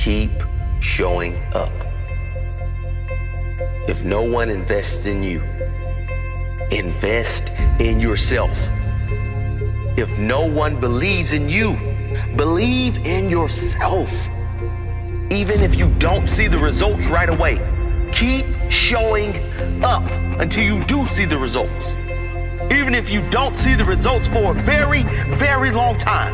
keep showing up. If no one invests in you, invest in yourself. If no one believes in you, believe in yourself. Even if you don't see the results right away, keep showing up until you do see the results. Even if you don't see the results for a very, very long time,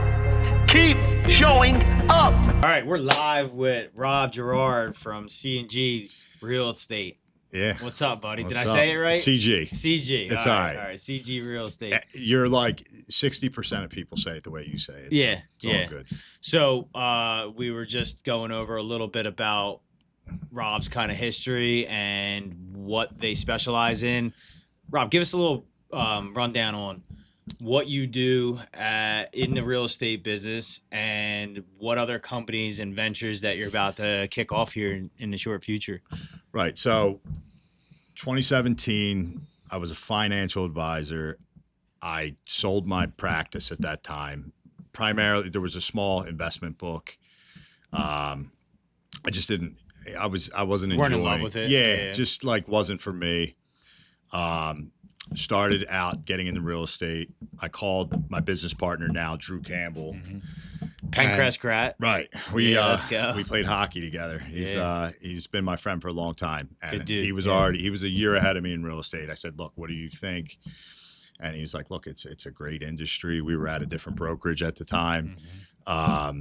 keep showing up. All right, we're live with Rob Gerrard from C&G Real Estate. Yeah. What's up, buddy? What's Did I up? say it right? CG. CG. It's all all right. right. All right, CG Real Estate. You're like 60% of people say it the way you say it. Yeah, So it's yeah. all good. So we were just going over a little bit about Rob's kind of history and what they specialize in. Rob, give us a little rundown on what you do in the real estate business and what other companies and ventures that you're about to kick off here in the short future. Right. So 2017, I was a financial advisor. I sold my practice at that time. Primarily, there was a small investment book. I just didn't. I wasn't enjoying. Weren't in love with it. Yeah, just like wasn't for me. Started out getting into real estate. I called my business partner now, Drew Campbell. Pencrest Grat. Right. Let's go. We played hockey together. He's been my friend for a long time. And Good dude. he was he was a year ahead of me in real estate. I said, look, what do you think? And he was like, look, it's a great industry. We were at a different brokerage at the time. I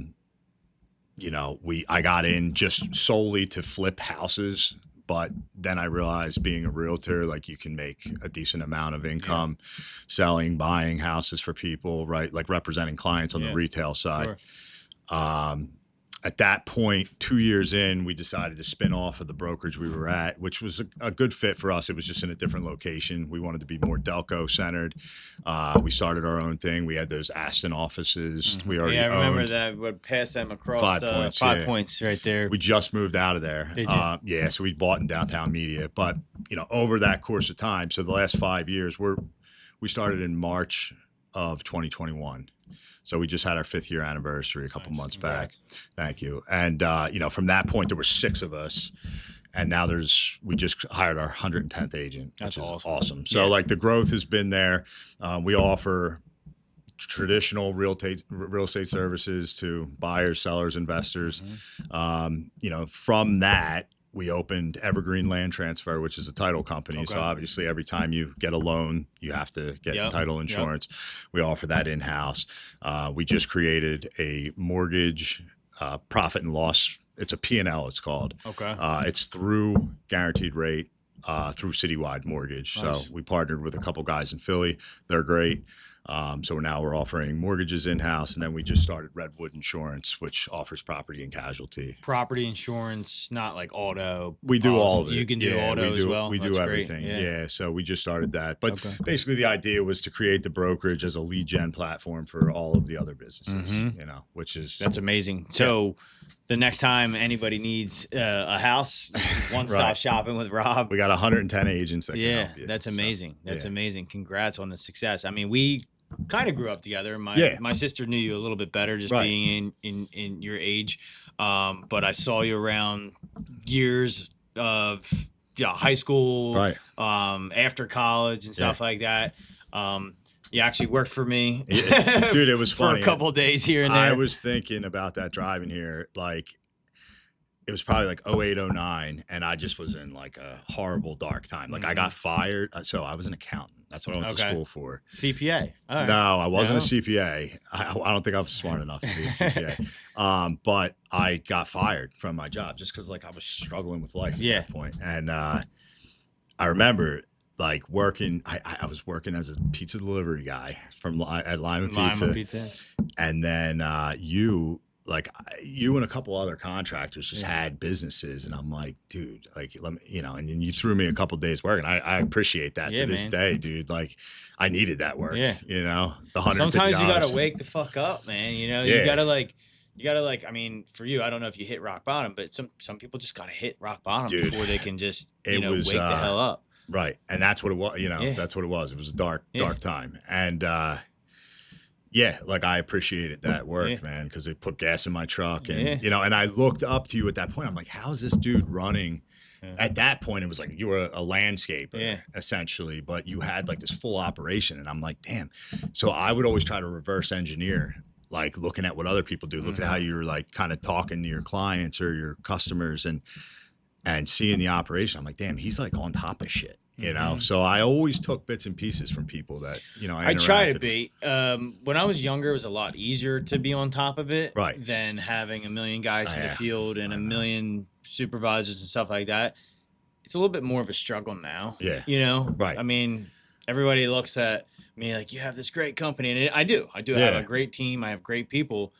got in just solely to flip houses. But then I realized being a realtor, like you can make a decent amount of income selling, buying houses for people, right? Like representing clients on the retail side. Sure. At that point, 2 years in, we decided to spin off of the brokerage we were at, which was a good fit for us. It was just in a different location. We wanted to be more Delco centered. We started our own thing. We had those Aston offices. We already I remember owned. that. Would pass them across 5 Points. 5 Points right there. We just moved out of there. Did you? Yeah, so we bought in downtown Media. But over that course of time, so the last 5 years, we started in March of 2021. So we just had our 5th year anniversary a couple months back. Thank you. And from that point, there were 6 of us, and now we just hired our 110th agent, which is awesome. So like the growth has been there. We offer traditional real estate services to buyers, sellers, investors. From that, we opened Evergreen Land Transfer, which is a title company. Okay. So obviously every time you get a loan, you have to get title insurance. We offer that in-house. We just created a mortgage profit and loss. It's a P&L, it's called. Okay. It's through guaranteed rate, through Citywide Mortgage. Nice. So we partnered with a couple guys in Philly. They're great. So now we're offering mortgages in-house, and then we just started Redwood Insurance, which offers property and casualty. Property insurance, not like auto. We do all of it. You can do auto as well. We do everything. Yeah. So we just started that. But basically the idea was to create the brokerage as a lead gen platform for all of the other businesses, which is... That's amazing. So the next time anybody needs a house, one-stop shopping with Rob. We got 110 agents that can help you. That's amazing. That's amazing. Congrats on the success. I mean, we kind of grew up together. My sister knew you a little bit better just being in your age. But I saw you around years of high school, after college and stuff like that. You actually worked for me. Dude, it was funny. For a couple of days here and there. I was thinking about that driving here. Like, it was probably like 08, 09, and I just was in like a horrible dark time. Like I got fired. So I was an accountant. That's what I went to school for. CPA. Right. No, I wasn't a CPA. I don't think I was smart enough to be a CPA. But I got fired from my job just because like I was struggling with life at that point. And I remember like working. I was working as a pizza delivery guy at Lima Pizza. And then you and a couple other contractors just had businesses, and I'm like, dude, like, let me, and then you threw me a couple days work, and I appreciate that to this day, dude. Like, I needed that work, the $150. Sometimes you gotta wake the fuck up, man. You gotta like, I mean, for you, I don't know if you hit rock bottom, but some people just gotta hit rock bottom, dude, before they can just, wake the hell up. Right. And that's what it was, that's what it was. It was a dark time. And, Yeah, like I appreciated that work, Yeah. man, because it put gas in my truck, and Yeah. you know, and I looked up to you at that point. I'm like, how's this dude running? Yeah. At that point, it was like you were a landscaper, Yeah. essentially, but you had like this full operation, and I'm like, damn. So I would always try to reverse engineer, like looking at what other people do, look at how you're like kind of talking to your clients or your customers, and seeing the operation. I'm like, damn, he's like on top of shit. You know, so I always took bits and pieces from people that, you know, I try to interacted be. When I was younger, it was a lot easier to be on top of it Right. than having a million guys in the Yeah, field and I a know. million supervisors and stuff like that. It's a little bit more of a struggle now. Yeah. You know? Right. I mean, everybody looks at me like, you have this great company. And I do. I do Yeah. have a great team. I have great people.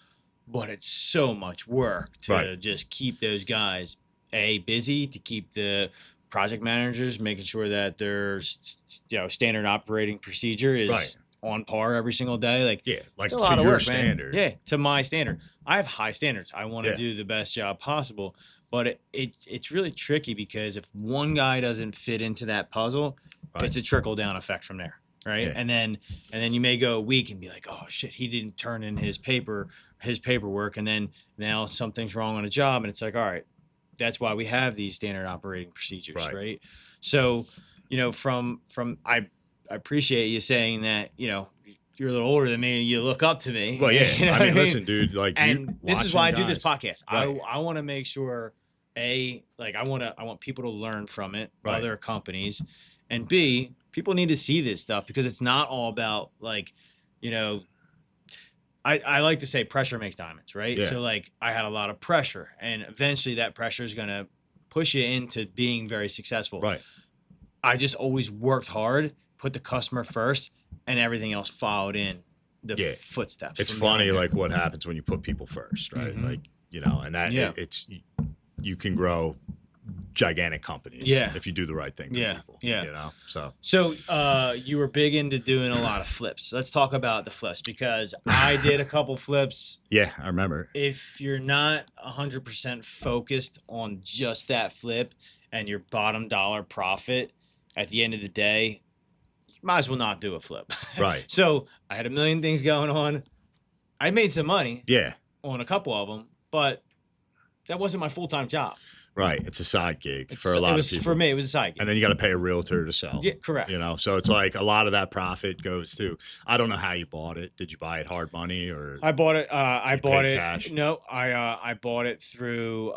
But it's so much work to Right. just keep those guys, busy, to keep the project managers making sure that their standard operating procedure is Right. on par every single day. Like, Yeah, like it's a to lot of your work, standard. man. Yeah, to my standard. I have high standards. I want to Yeah. do the best job possible, but it's really tricky because if one guy doesn't fit into that puzzle, Right. it's a trickle down effect from there, right? Yeah. And then you may go a week and be like, oh shit, he didn't turn in his paperwork, and then now something's wrong on a job, and it's like, all right, that's why we have these standard operating procedures, right? So, you know, from I appreciate you saying that, you know, you're a little older than me and you look up to me. Well, yeah. You know I what mean, listen, dude, like and this is why I do this watching podcast. Right. I want to make sure, like I want people to learn from it, Right. other companies, and B, people need to see this stuff because it's not all about like, you know, I like to say pressure makes diamonds, right? Yeah. So like I had a lot of pressure, and eventually that pressure is going to push you into being very successful. Right. I just always worked hard, put the customer first, and everything else followed in the Yeah. footsteps. It's from funny, behind it. like what happens when you put people first, right? Mhm. Like, you know, and that Yeah. it's you can grow gigantic companies if you do the right thing for people. Yeah. You know, so So you were big into doing a lot of flips. Let's talk about the flips because I did a couple flips. yeah, I remember. If you're not 100% focused on just that flip and your bottom dollar profit at the end of the day, you might as well not do a flip. Right. So I had a million things going on. I made some money Yeah. on a couple of them, but that wasn't my full-time job. Right. It's a side gig for a lot of people. For me, it was a side gig. And then you got to pay a realtor to sell. Yeah, correct. You know, so it's like a lot of that profit goes to. I don't know how you bought it. Did you buy it hard money or? I bought it. I bought paid it. cash? No, I bought it through.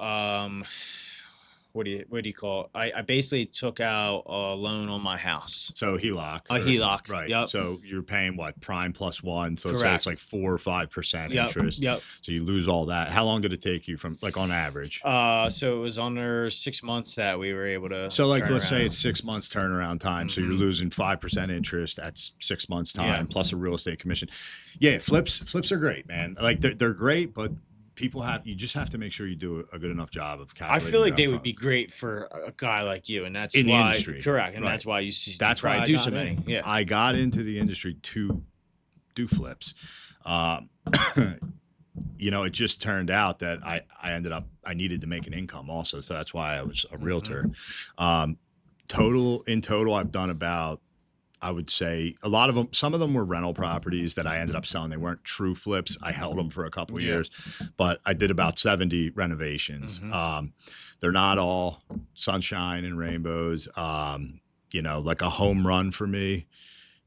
What do you call it? I basically took out a loan on my house. So HELOC. A HELOC. Right. Yep. So you're paying what, prime plus 1. So Correct. it's like 4 or 5% Yep. interest. Yep. So you lose all that. How long did it take you from, like, on average? So it was under 6 months that we were able to. So like, turn let's say around. it's 6 months turnaround time. So you're losing 5% interest. That's 6 months time Yeah. plus a real estate commission. Yeah. Flips are great, man. Like they're great, but you just have to make sure you do a good enough job of I calculating. feel like it they upfront. would be great for a guy like you, and that's In the why. industry. Correct, and Right. that's why you see. That's why I I do got so in. many. Yeah. I got into the industry to do flips. You know, it just turned out that I needed to make an income also. So that's why I was a realtor. In total, I've done about, I would say a lot of them, some of them were rental properties that I ended up selling. They weren't true flips. I held them for a couple of years, but I did about 70 renovations. They're not all sunshine and rainbows. You know, like a home run for me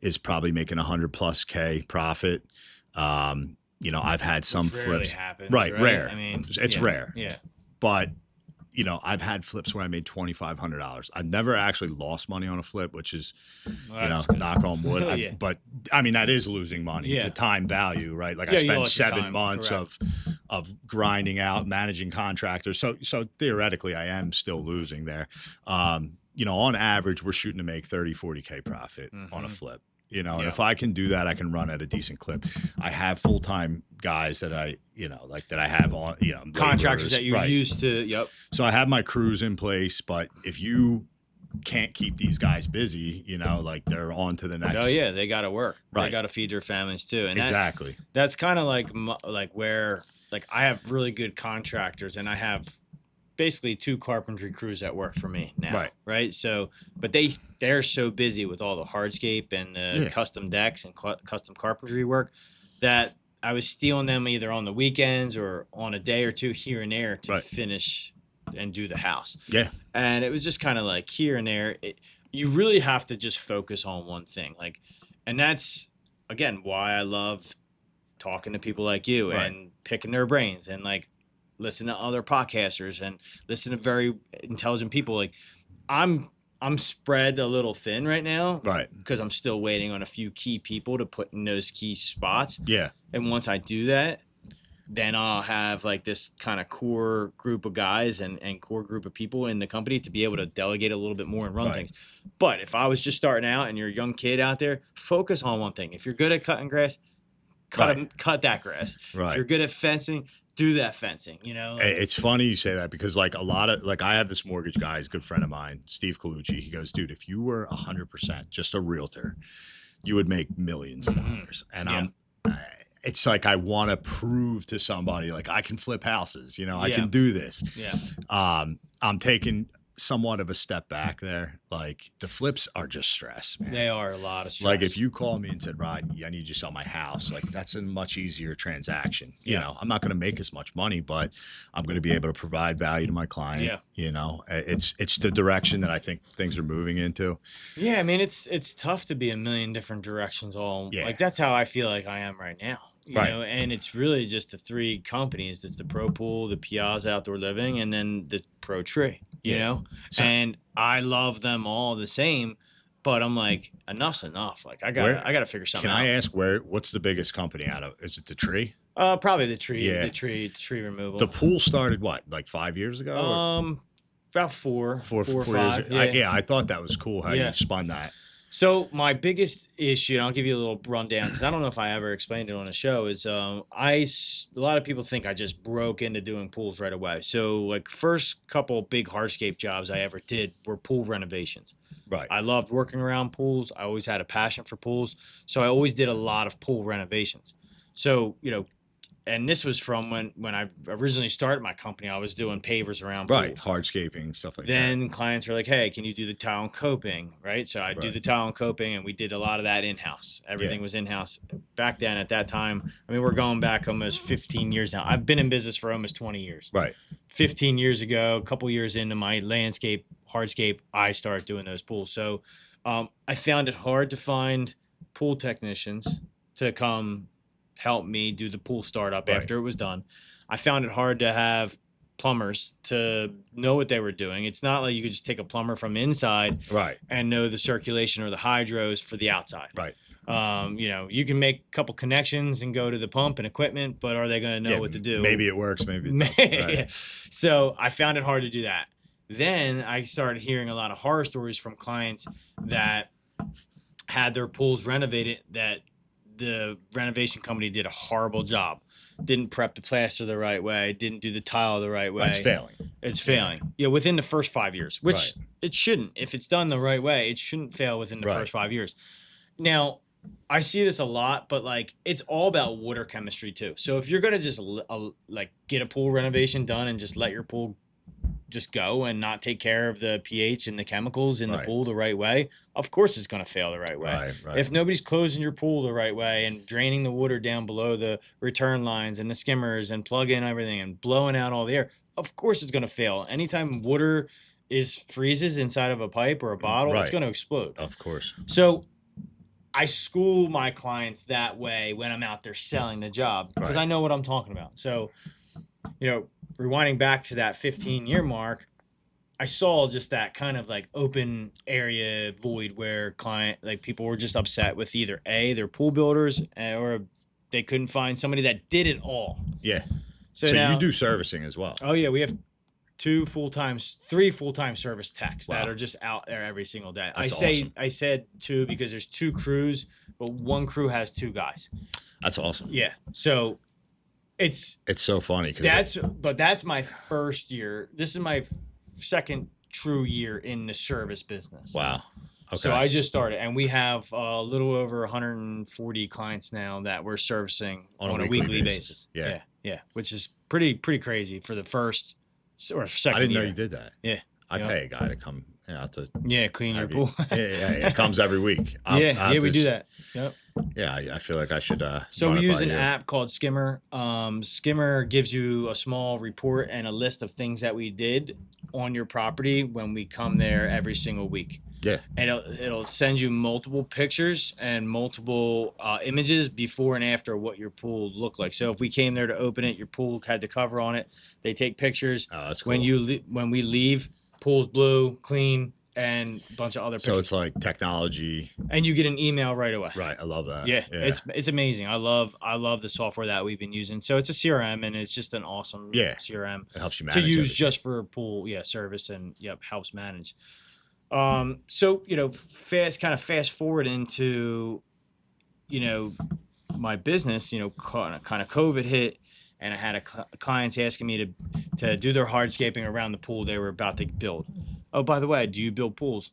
is probably making 100+ K profit. You know, I've had some Which rarely flips, happens, right? Rare. I mean, it's rare. Yeah. But you know, I've had flips where I made $2,500. I've never actually lost money on a flip, which is, Well, you know, that's good. knock on wood. Yeah. But I mean, that is losing money. Yeah. It's a time value, right? Like Yeah, I you spent lost your 7 time, months correct. of grinding out, managing contractors. So theoretically, I am still losing there. You know, on average, we're shooting to make 30, 40K profit on a flip. You know, and if I can do that, I can run at a decent clip. I have full-time guys that I have on, you know, Contractors laborers. that you're Right. used to. Yep. So I have my crews in place, but if you can't keep these guys busy, you know, like they're on to the next. Oh yeah, they got to work. They Right. got to feed their families too. And Exactly. that's kind of like where like I have really good contractors, and I have basically 2 carpentry crews that work for me now. Right. So, but they're so busy with all the hardscape and the custom decks and custom carpentry work. that I was stealing them either on the weekends or on a day or two here and there to Right. finish and do the house. Yeah. And it was just kind of like here and there. You really have to just focus on one thing. Like, and that's, again, why I love talking to people like you Right. and picking their brains and like listen to other podcasters and listen to very intelligent people. Like I'm spread a little thin right now, Right. because I'm still waiting on a few key people to put in those key spots. Yeah. And once I do that, then I'll have like this kind of core group of guys and core group of people in the company to be able to delegate a little bit more and run Right. things. But if I was just starting out and you're a young kid out there, focus on one thing. If you're good at cutting grass, cut that grass. Right. If you're good at fencing, do that fencing, you know? It's funny you say that, because like a lot of, like I have this mortgage guy, he's a good friend of mine, Steve Colucci. He goes, dude, if you were 100% just a realtor, you would make millions of dollars. And Yeah. it's like, I want to prove to somebody, like I can flip houses, you know, I Yeah. can do this. Yeah. I'm taking somewhat of a step back there. Like the flips are just stress, man. They are a lot of stress. Like if you called me and said, Rod, I need you to sell my house, like that's a much easier transaction. You Yeah. know, I'm not going to make as much money, but I'm going to be able to provide value to my client. Yeah. You know, it's the direction that I think things are moving into. Yeah, I mean, it's tough to be a million different directions all. Yeah. Like that's how I feel like I am right now. You Right. know, and it's really just the three companies. It's the Pro Pool, the Piazza Outdoor Living, and then the Pro Tree, you Yeah. know? So- and I love them all the same, but I'm like, enough's enough. Like I gotta figure something Can out. I ask what's the biggest company out of? Is it the Tree? Probably the tree, Yeah. the tree removal. The pool started what, like 5 years ago? Or About four four or years five. ago? I thought that was cool how Yeah. you spun that. So my biggest issue, and I'll give you a little rundown because I don't know if I ever explained it on a show, is a lot of people think I just broke into doing pools right away. So like first couple big hardscape jobs I ever did were pool renovations. Right. I loved working around pools. I always had a passion for pools. So I always did a lot of pool renovations. So, you know, and this was from when I originally started my company, I was doing pavers around Right. pools. Hardscaping, stuff like that. Then clients were like, hey, can you do the tile and coping? Right. So I'd do Right. the tile and coping, and we did a lot of that in-house. Everything was in-house. Back then at that time, I mean, we're going back almost 15 years now. I've been in business for almost 20 years. Right. 15 years ago, a couple years into my landscape, hardscape, I started doing those pools. So I found it hard to find pool technicians to come help me do the pool startup Right. after it was done. I found it hard to have plumbers to know what they were doing. It's not like you could just take a plumber from inside Right. and know the circulation or the hydros for the outside. Right. You know, you can make a couple connections and go to the pump and equipment, but are they going to know what to do? Maybe it works, maybe it doesn't. Yeah. Right. So I found it hard to do that. Then I started hearing a lot of horror stories from clients that had their pools renovated, that the renovation company did a horrible job. Didn't prep the plaster the right way, didn't do the tile the right way. It's failing. It's failing. Yeah, within the first 5 years, which Right. it shouldn't. If it's done the right way, it shouldn't fail within the Right. first 5 years. Now, I see this a lot, but like it's all about water chemistry too. So if you're gonna just like get a pool renovation done and just let your pool just go and not take care of the pH and the chemicals in the Right. pool the right way, of course it's gonna fail the right way. Right. Right. If nobody's closing your pool the right way and draining the water down below the return lines and the skimmers and plug in everything and blowing out all the air, of course it's going to fail. Anytime water freezes inside of a pipe or a bottle, it's Right. going to explode. Of course. So I school my clients that way when I'm out there selling the job because Right. I know what I'm talking about. So, you know, rewinding back to that 15-year mark, I saw just that kind of like open area void where people were just upset with either their pool builders or they couldn't find somebody that did it all. Yeah. So So now, you do servicing as well. oh yeah, we have three full-time service techs that Wow. are just out there every single day. That's awesome. I said two because there's two crews, but one crew has two guys. That's awesome. Yeah. So it's so funny because that's my first year. This is my second true year in the service business. wow. Okay. So I just started, and we have a little over 140 clients now that we're servicing on a weekly basis. Yeah. Yeah, which is pretty crazy for the first or second I didn't year. know you did that. Yeah. I Yeah. pay a guy to come out to Yeah, clean your have you. pool. Yeah, it comes every week. Yeah, we do that. Yep. Yeah, I feel like I should. So run we it use by an you. app called Skimmer. Skimmer gives you a small report and a list of things that we did on your property when we come there every single week. Yeah. And it'll send you multiple pictures and multiple images before and after what your pool looked like. So if we came there to open it, your pool had the cover on it. They take pictures. Oh, that's cool. When we leave, pool's blue, clean, and a bunch of other pictures. So it's like technology. And you get an email right away. Right. I love that. Yeah, it's amazing. I love the software that we've been using. So it's a CRM, and it's just an awesome CRM It helps you to manage use everything. just for pool service, and helps manage. So fast forward into my business. Kind of COVID hit, and I had clients asking me to do their hardscaping around the pool they were about to build. Oh, by the way, do you build pools?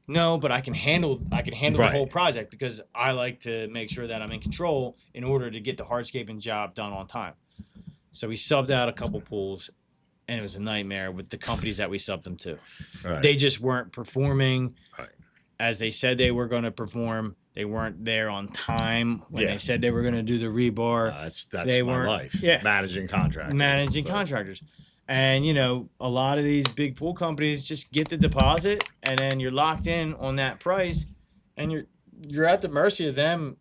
No, but I can handle the whole project because I like to make sure that I'm in control in order to get the hardscaping job done on time. So we subbed out a couple pools, and it was a nightmare with the companies that we subbed them to. Right. They just weren't performing Right. as they said they were going to perform. They weren't there on time when they said they were going to do the rebar. That's They my weren't- life. yeah. Managing contractors. So- Contractors. And a lot of these big pool companies just get the deposit, and then you're locked in on that price, and you're at the mercy of them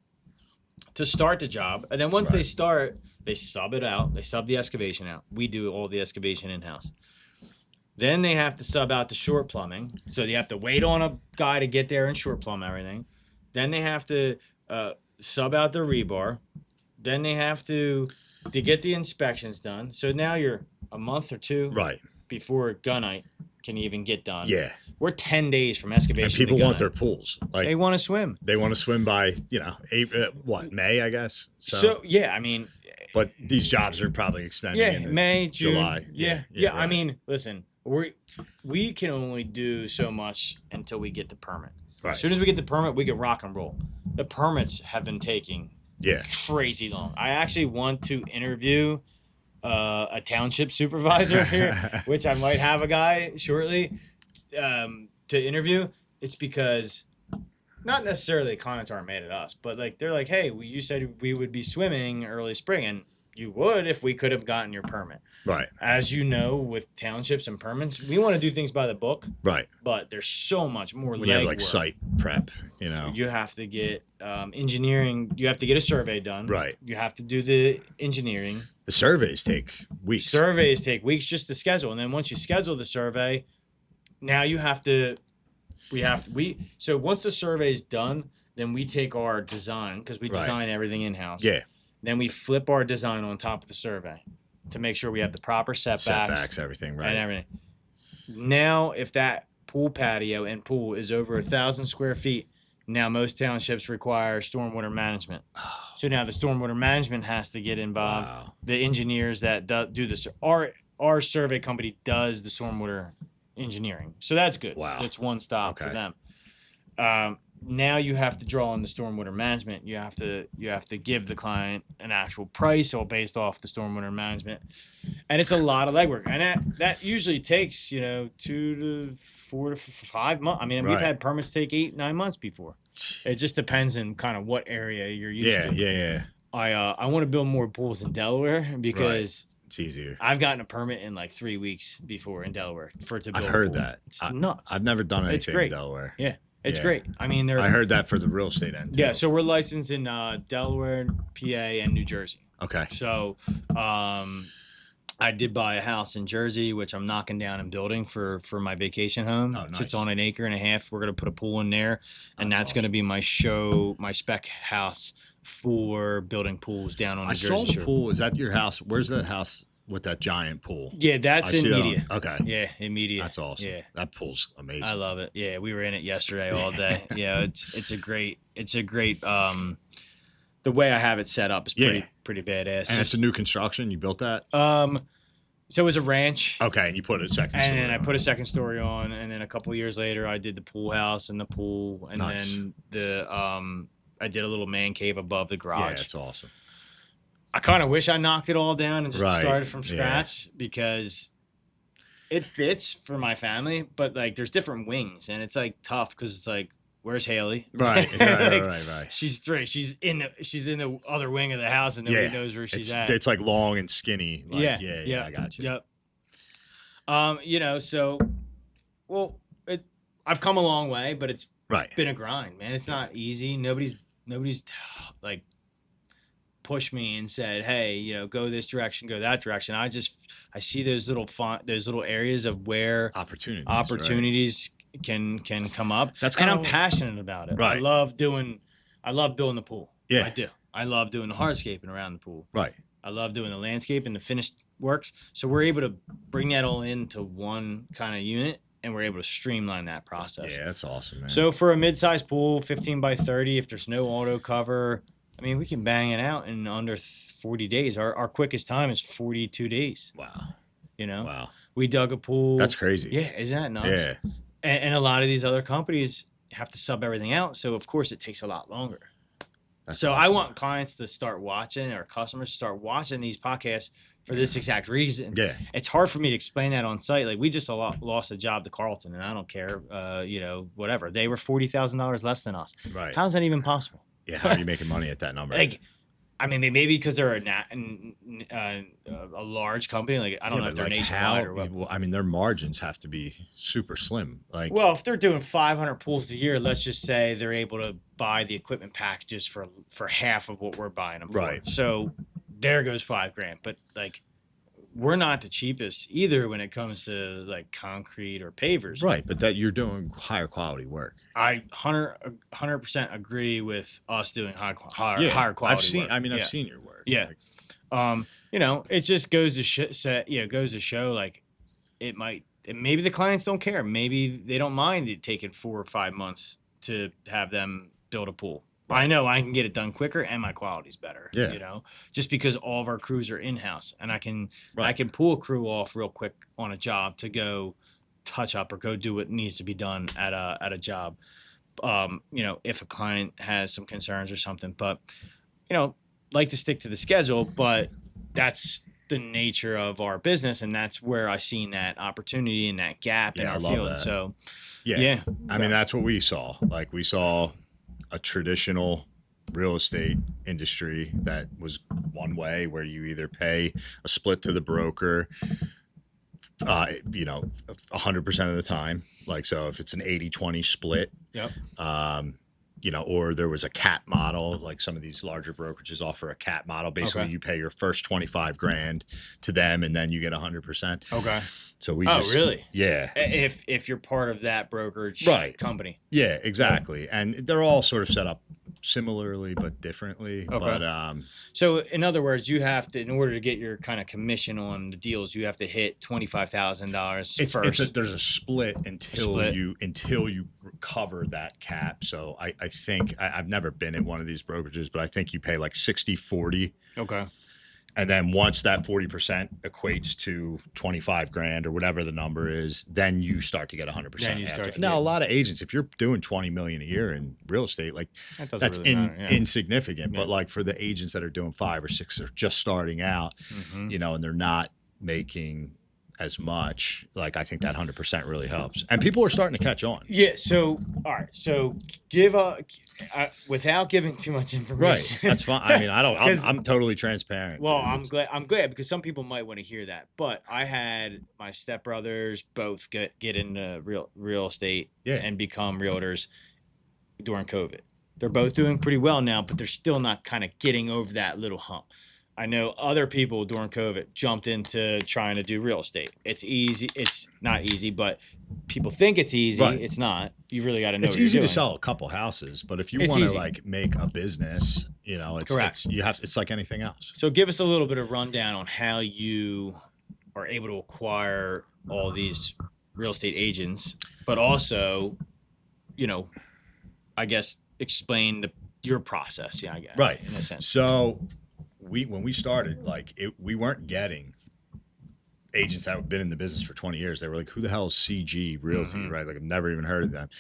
to start the job. And then once they start, they sub it out. They sub the excavation out. We do all the excavation in-house. Then they have to sub out the short plumbing. So they have to wait on a guy to get there and short plumb everything. Then they have to sub out the rebar. Then they have to get the inspections done. So now you're a month or two before gunite can even get done. Yeah. We're 10 days from excavation. And people to want gunite. their pools. Like They want to swim. they want to swim by, May, I guess. So I mean, but these jobs are probably extending. into May, June, July. Yeah. right. I mean, listen, we can only do so much until we get the permit. Right. As soon as we get the permit, we can rock and roll. The permits have been taking crazy long. I actually want to interview a township supervisor here, which I might have a guy shortly to interview. It's because not necessarily comments aren't made at us, but they're like, hey, you said we would be swimming early spring, and you would if we could have gotten your permit. Right. As you know, with townships and permits, we want to do things by the book. Right. But there's so much more When you have legwork. site prep, You have to get engineering. You have to get a survey done. Right. You have to do the engineering. The surveys take weeks. Surveys take weeks just to schedule, and then once you schedule the survey, now you have to. So once the survey is done, then we take our design because we design everything in house. Yeah. Then we flip our design on top of the survey to make sure we have the proper setbacks Everything, right? and everything. Now, if that pool patio and pool is over 1,000 square feet, now most townships require stormwater management. So now the stormwater management has to get involved. Wow. The engineers that do this, our survey company does the stormwater engineering. So that's good. Wow. It's one stop for Okay. them. Now you have to draw on the stormwater management. You have to give the client an actual price all based off the stormwater management, and it's a lot of legwork. And that usually takes 2 to 4 to 5 months. I mean, we've had permits take 8-9 months before. It just depends on kind of what area you're used to. Yeah. I want to build more pools in Delaware because It's easier. I've gotten a permit in like 3 weeks before in Delaware to build. I've heard a pool. that. It's nuts. I've never done It's anything great. in Delaware. Yeah. It's Yeah. great. I mean, I heard that for the real estate end. Yeah, too. so we're licensed in Delaware, PA, and New Jersey. Okay. So I did buy a house in Jersey, which I'm knocking down and building for my vacation home. Oh, It sits nice. on an acre and a half. We're going to put a pool in there, and That's that's going to be my spec house for building pools down on the I Jersey saw the Shore. pool. Is that your house? Where's the house with that giant pool? Yeah, that's I in see that on- media. Okay. Yeah, in media. That's awesome. Yeah. That pool's amazing. I love it. Yeah, we were in it yesterday all day. Yeah, it's a great the way I have it set up is pretty badass. And it's a new construction. You built that? So it was a ranch. Okay, and you put a second story And then I on put it. a second story on, and then a couple of years later, I did the pool house and the pool, and Nice. then I did a little man cave above the Yeah, garage. it's awesome. I kind of wish I knocked it all down and just Right, started from yeah. scratch because it fits for my family, but there's different wings, and it's tough because it's Where's Haley? Right. Right. She's 3. She's in the other wing of the house, and nobody knows where she's at. It's like long and skinny. Like, yeah, I got you. Yep. So, well, I've come a long way, but it's been a grind, man. It's not easy. Nobody's like pushed me and said, hey, go this direction, go that direction. I see those little areas of where opportunities can come up. And I'm passionate about it. Right. I love building the pool. Yeah. I do. I love doing the hardscaping around the pool. Right. I love doing the landscape and the finished works. So we're able to bring that all into one kind of unit, and we're able to streamline that process. Yeah, that's awesome, man. So for a mid-sized pool, 15 by 30, if there's no auto cover, I mean, we can bang it out in under 40 days. Our quickest time is 42 days. Wow. Wow. We dug a pool. That's crazy. Yeah, isn't that nuts? Yeah. And a lot of these other companies have to sub everything out, so of course it takes a lot longer. That's so awesome. I want clients to start watching, or customers to start watching these podcasts for this exact reason. Yeah. It's hard for me to explain that on site. Like, we just lost a job to Carlton, and I don't care, whatever. They were $40,000 less than us. Right. How's that even possible? Yeah, how are you making money at that number? Like, I mean, maybe because they're a large company. Like, I don't know if they're nationwide or what. Well, I mean, their margins have to be super slim. Like, well, if they're doing 500 pools a year, let's just say they're able to buy the equipment packages for half of what we're buying them for. Right. So there goes $5,000. But like, we're not the cheapest either when it comes to like concrete or pavers. Right, but that you're doing higher quality work. I 100% agree with us doing higher quality work. I've seen your work. Yeah. Like, it just goes to show like maybe the clients don't care. Maybe they don't mind it taking 4 or 5 months to have them build a pool. I know I can get it done quicker and my quality's better. Yeah. Just because all of our crews are in-house, and I can pull a crew off real quick on a job to go touch up or go do what needs to be done at a job. If a client has some concerns or something, but like to stick to the schedule, but that's the nature of our business, and that's where I seen that opportunity and that gap in our field. That. So I mean, that's what we saw. Like, we saw a traditional real estate industry that was one way, where you either pay a split to the broker, 100% of the time. Like, so if it's an 80-20 split, or there was a cap model, like some of these larger brokerages offer a cap model. Basically, you pay your first $25,000 to them, and then you get 100%. Okay. So we really? Yeah. If you're part of that brokerage company. Yeah, exactly. And they're all sort of set up similarly but differently. Okay. But so in other words, you have to, in order to get your kind of commission on the deals, you have to hit $25,000 first. There's a split until you cover that cap. So I think I've never been in one of these brokerages, but I think you pay like 60-40. Okay. And then once that 40% equates to $25,000 or whatever the number is, then you start to get 100%. Now, a lot of agents, if you're doing $20 million a year in real estate, like that's really insignificant. But like for the agents that are doing 5 or 6 or just starting out, and they're not making as much, like I think that 100% really helps, and people are starting to catch on. Yeah. So all right. So without giving too much information. Right. That's fine. I mean, I'm totally transparent. Well, I'm glad because some people might want to hear that. But I had my stepbrothers both get into real estate and become realtors during COVID. They're both doing pretty well now, but they're still not kind of getting over that little hump. I know other people during COVID jumped into trying to do real estate. It's easy. It's not easy, but people think it's easy. Right. It's not. You really got to know. It's easy to sell a couple houses, but if you want to like make a business, it's correct. It's like anything else. So give us a little bit of rundown on how you are able to acquire all these real estate agents, but also, I guess explain your process. Yeah, I guess. Right. In a sense. So when we started, we weren't getting agents that have been in the business for 20 years. They were like, who the hell is CG Realty, right? Like, I've never even heard of them,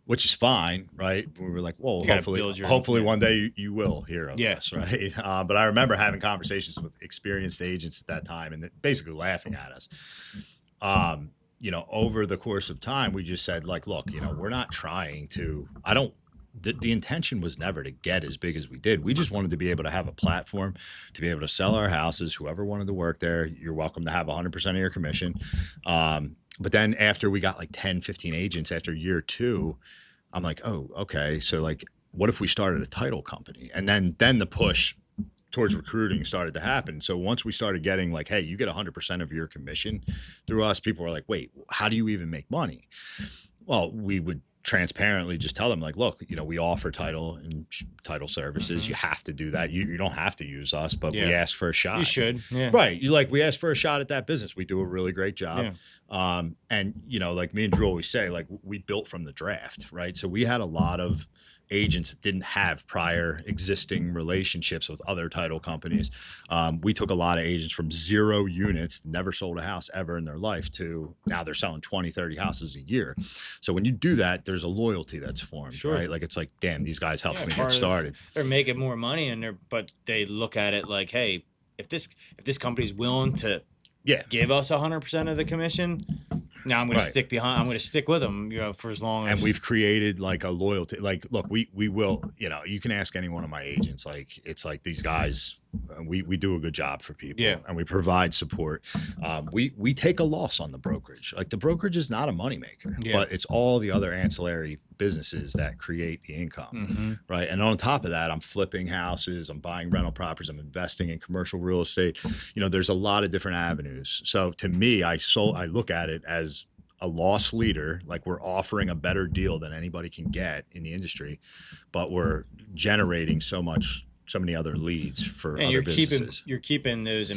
which is fine, right? We were like, well, hopefully one day you will hear of us, right? But I remember having conversations with experienced agents at that time and basically laughing at us. over the course of time, we just said, like, look, we're not trying to, the intention was never to get as big as we did. We just wanted to be able to have a platform to be able to sell our houses. Whoever wanted to work there, you're welcome to have 100% of your commission. But then after we got like 10, 15 agents after year 2, I'm like, oh, okay. So like, what if we started a title company? And then the push towards recruiting started to happen. So once we started getting like, hey, you get 100% of your commission through us, people were like, wait, how do you even make money? Well, we would transparently just tell them like, look, we offer title and title services. You have to do that. You don't have to use us, but we ask for a shot. You should. Yeah. Right. We ask for a shot at that business. We do a really great job. Yeah. And like me and Drew always say, like, we built from the draft, right? So we had a lot of agents that didn't have prior existing relationships with other title companies. We took a lot of agents from 0 units, never sold a house ever in their life, to now they're selling 20, 30 houses a year. So when you do that, there's a loyalty that's formed, right? Like, it's like, damn, these guys helped me get started. They're making more money, but they look at it like, hey, if this company's willing to give us 100% of the commission, now I'm going to stick behind. I'm going to stick with them, for as long as. And we've created like a loyalty. Like, look, we will. You can ask any one of my agents. Like, it's like these guys. We do a good job for people, and we provide support. We take a loss on the brokerage. Like, the brokerage is not a moneymaker, but it's all the other ancillary businesses that create the income, right? And on top of that, I'm flipping houses, I'm buying rental properties, I'm investing in commercial real estate. There's a lot of different avenues. So to me, I look at it as a loss leader. Like, we're offering a better deal than anybody can get in the industry, but we're generating so many other leads for other businesses. You're keeping those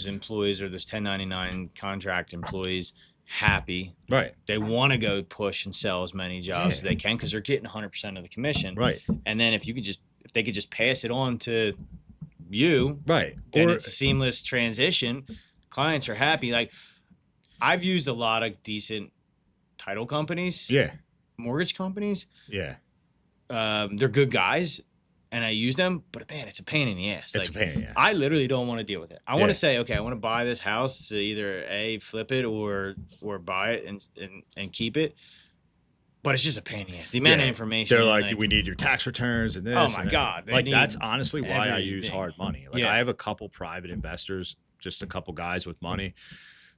employees, or those 1099 contract employees, happy. Right. They want to go push and sell as many jobs as they can, because they're getting 100% of the commission. Right. And then if they could just pass it on to you, right, then it's a seamless transition. Clients are happy. Like, I've used a lot of decent title companies. Yeah. Mortgage companies. Yeah. They're good guys, and I use them, but man, it's a pain in the ass. It's a pain in the ass. I literally don't want to deal with it. I want to say, okay, I want to buy this house to either flip it or buy it and keep it. But it's just a pain in the ass. The amount of information. They're like, we need your tax returns and this. Oh my God. Like, that's honestly why I use hard money. Like, I have a couple private investors, just a couple guys with money,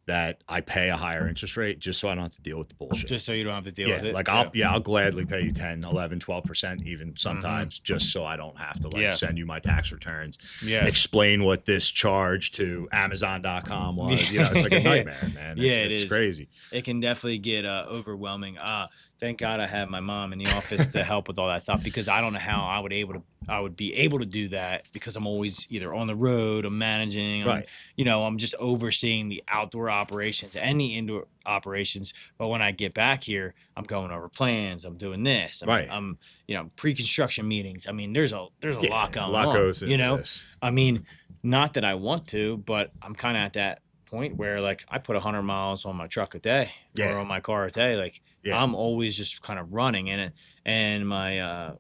that I pay a higher interest rate just so I don't have to deal with the bullshit. Just so you don't have to deal with it. Like, I'll gladly pay you 10, 11, 12% even sometimes, just so I don't have to send you my tax returns, explain what this charge to Amazon.com was. It's like a nightmare, man. It's crazy. It can definitely get overwhelming. Thank God I have my mom in the office to help with all that stuff, because I don't know how I would be able to do that, because I'm always either on the road, I'm managing, I'm just overseeing the outdoor operations and the indoor operations. But when I get back here, I'm going over plans, I'm doing this, I'm pre-construction meetings. I mean, there's a lot going on. A lot goes into this. I mean, not that I want to, but I'm kind of at that point where, like, I put 100 miles on my truck a day or on my car a day. Like, I'm always just kind of running in it. And my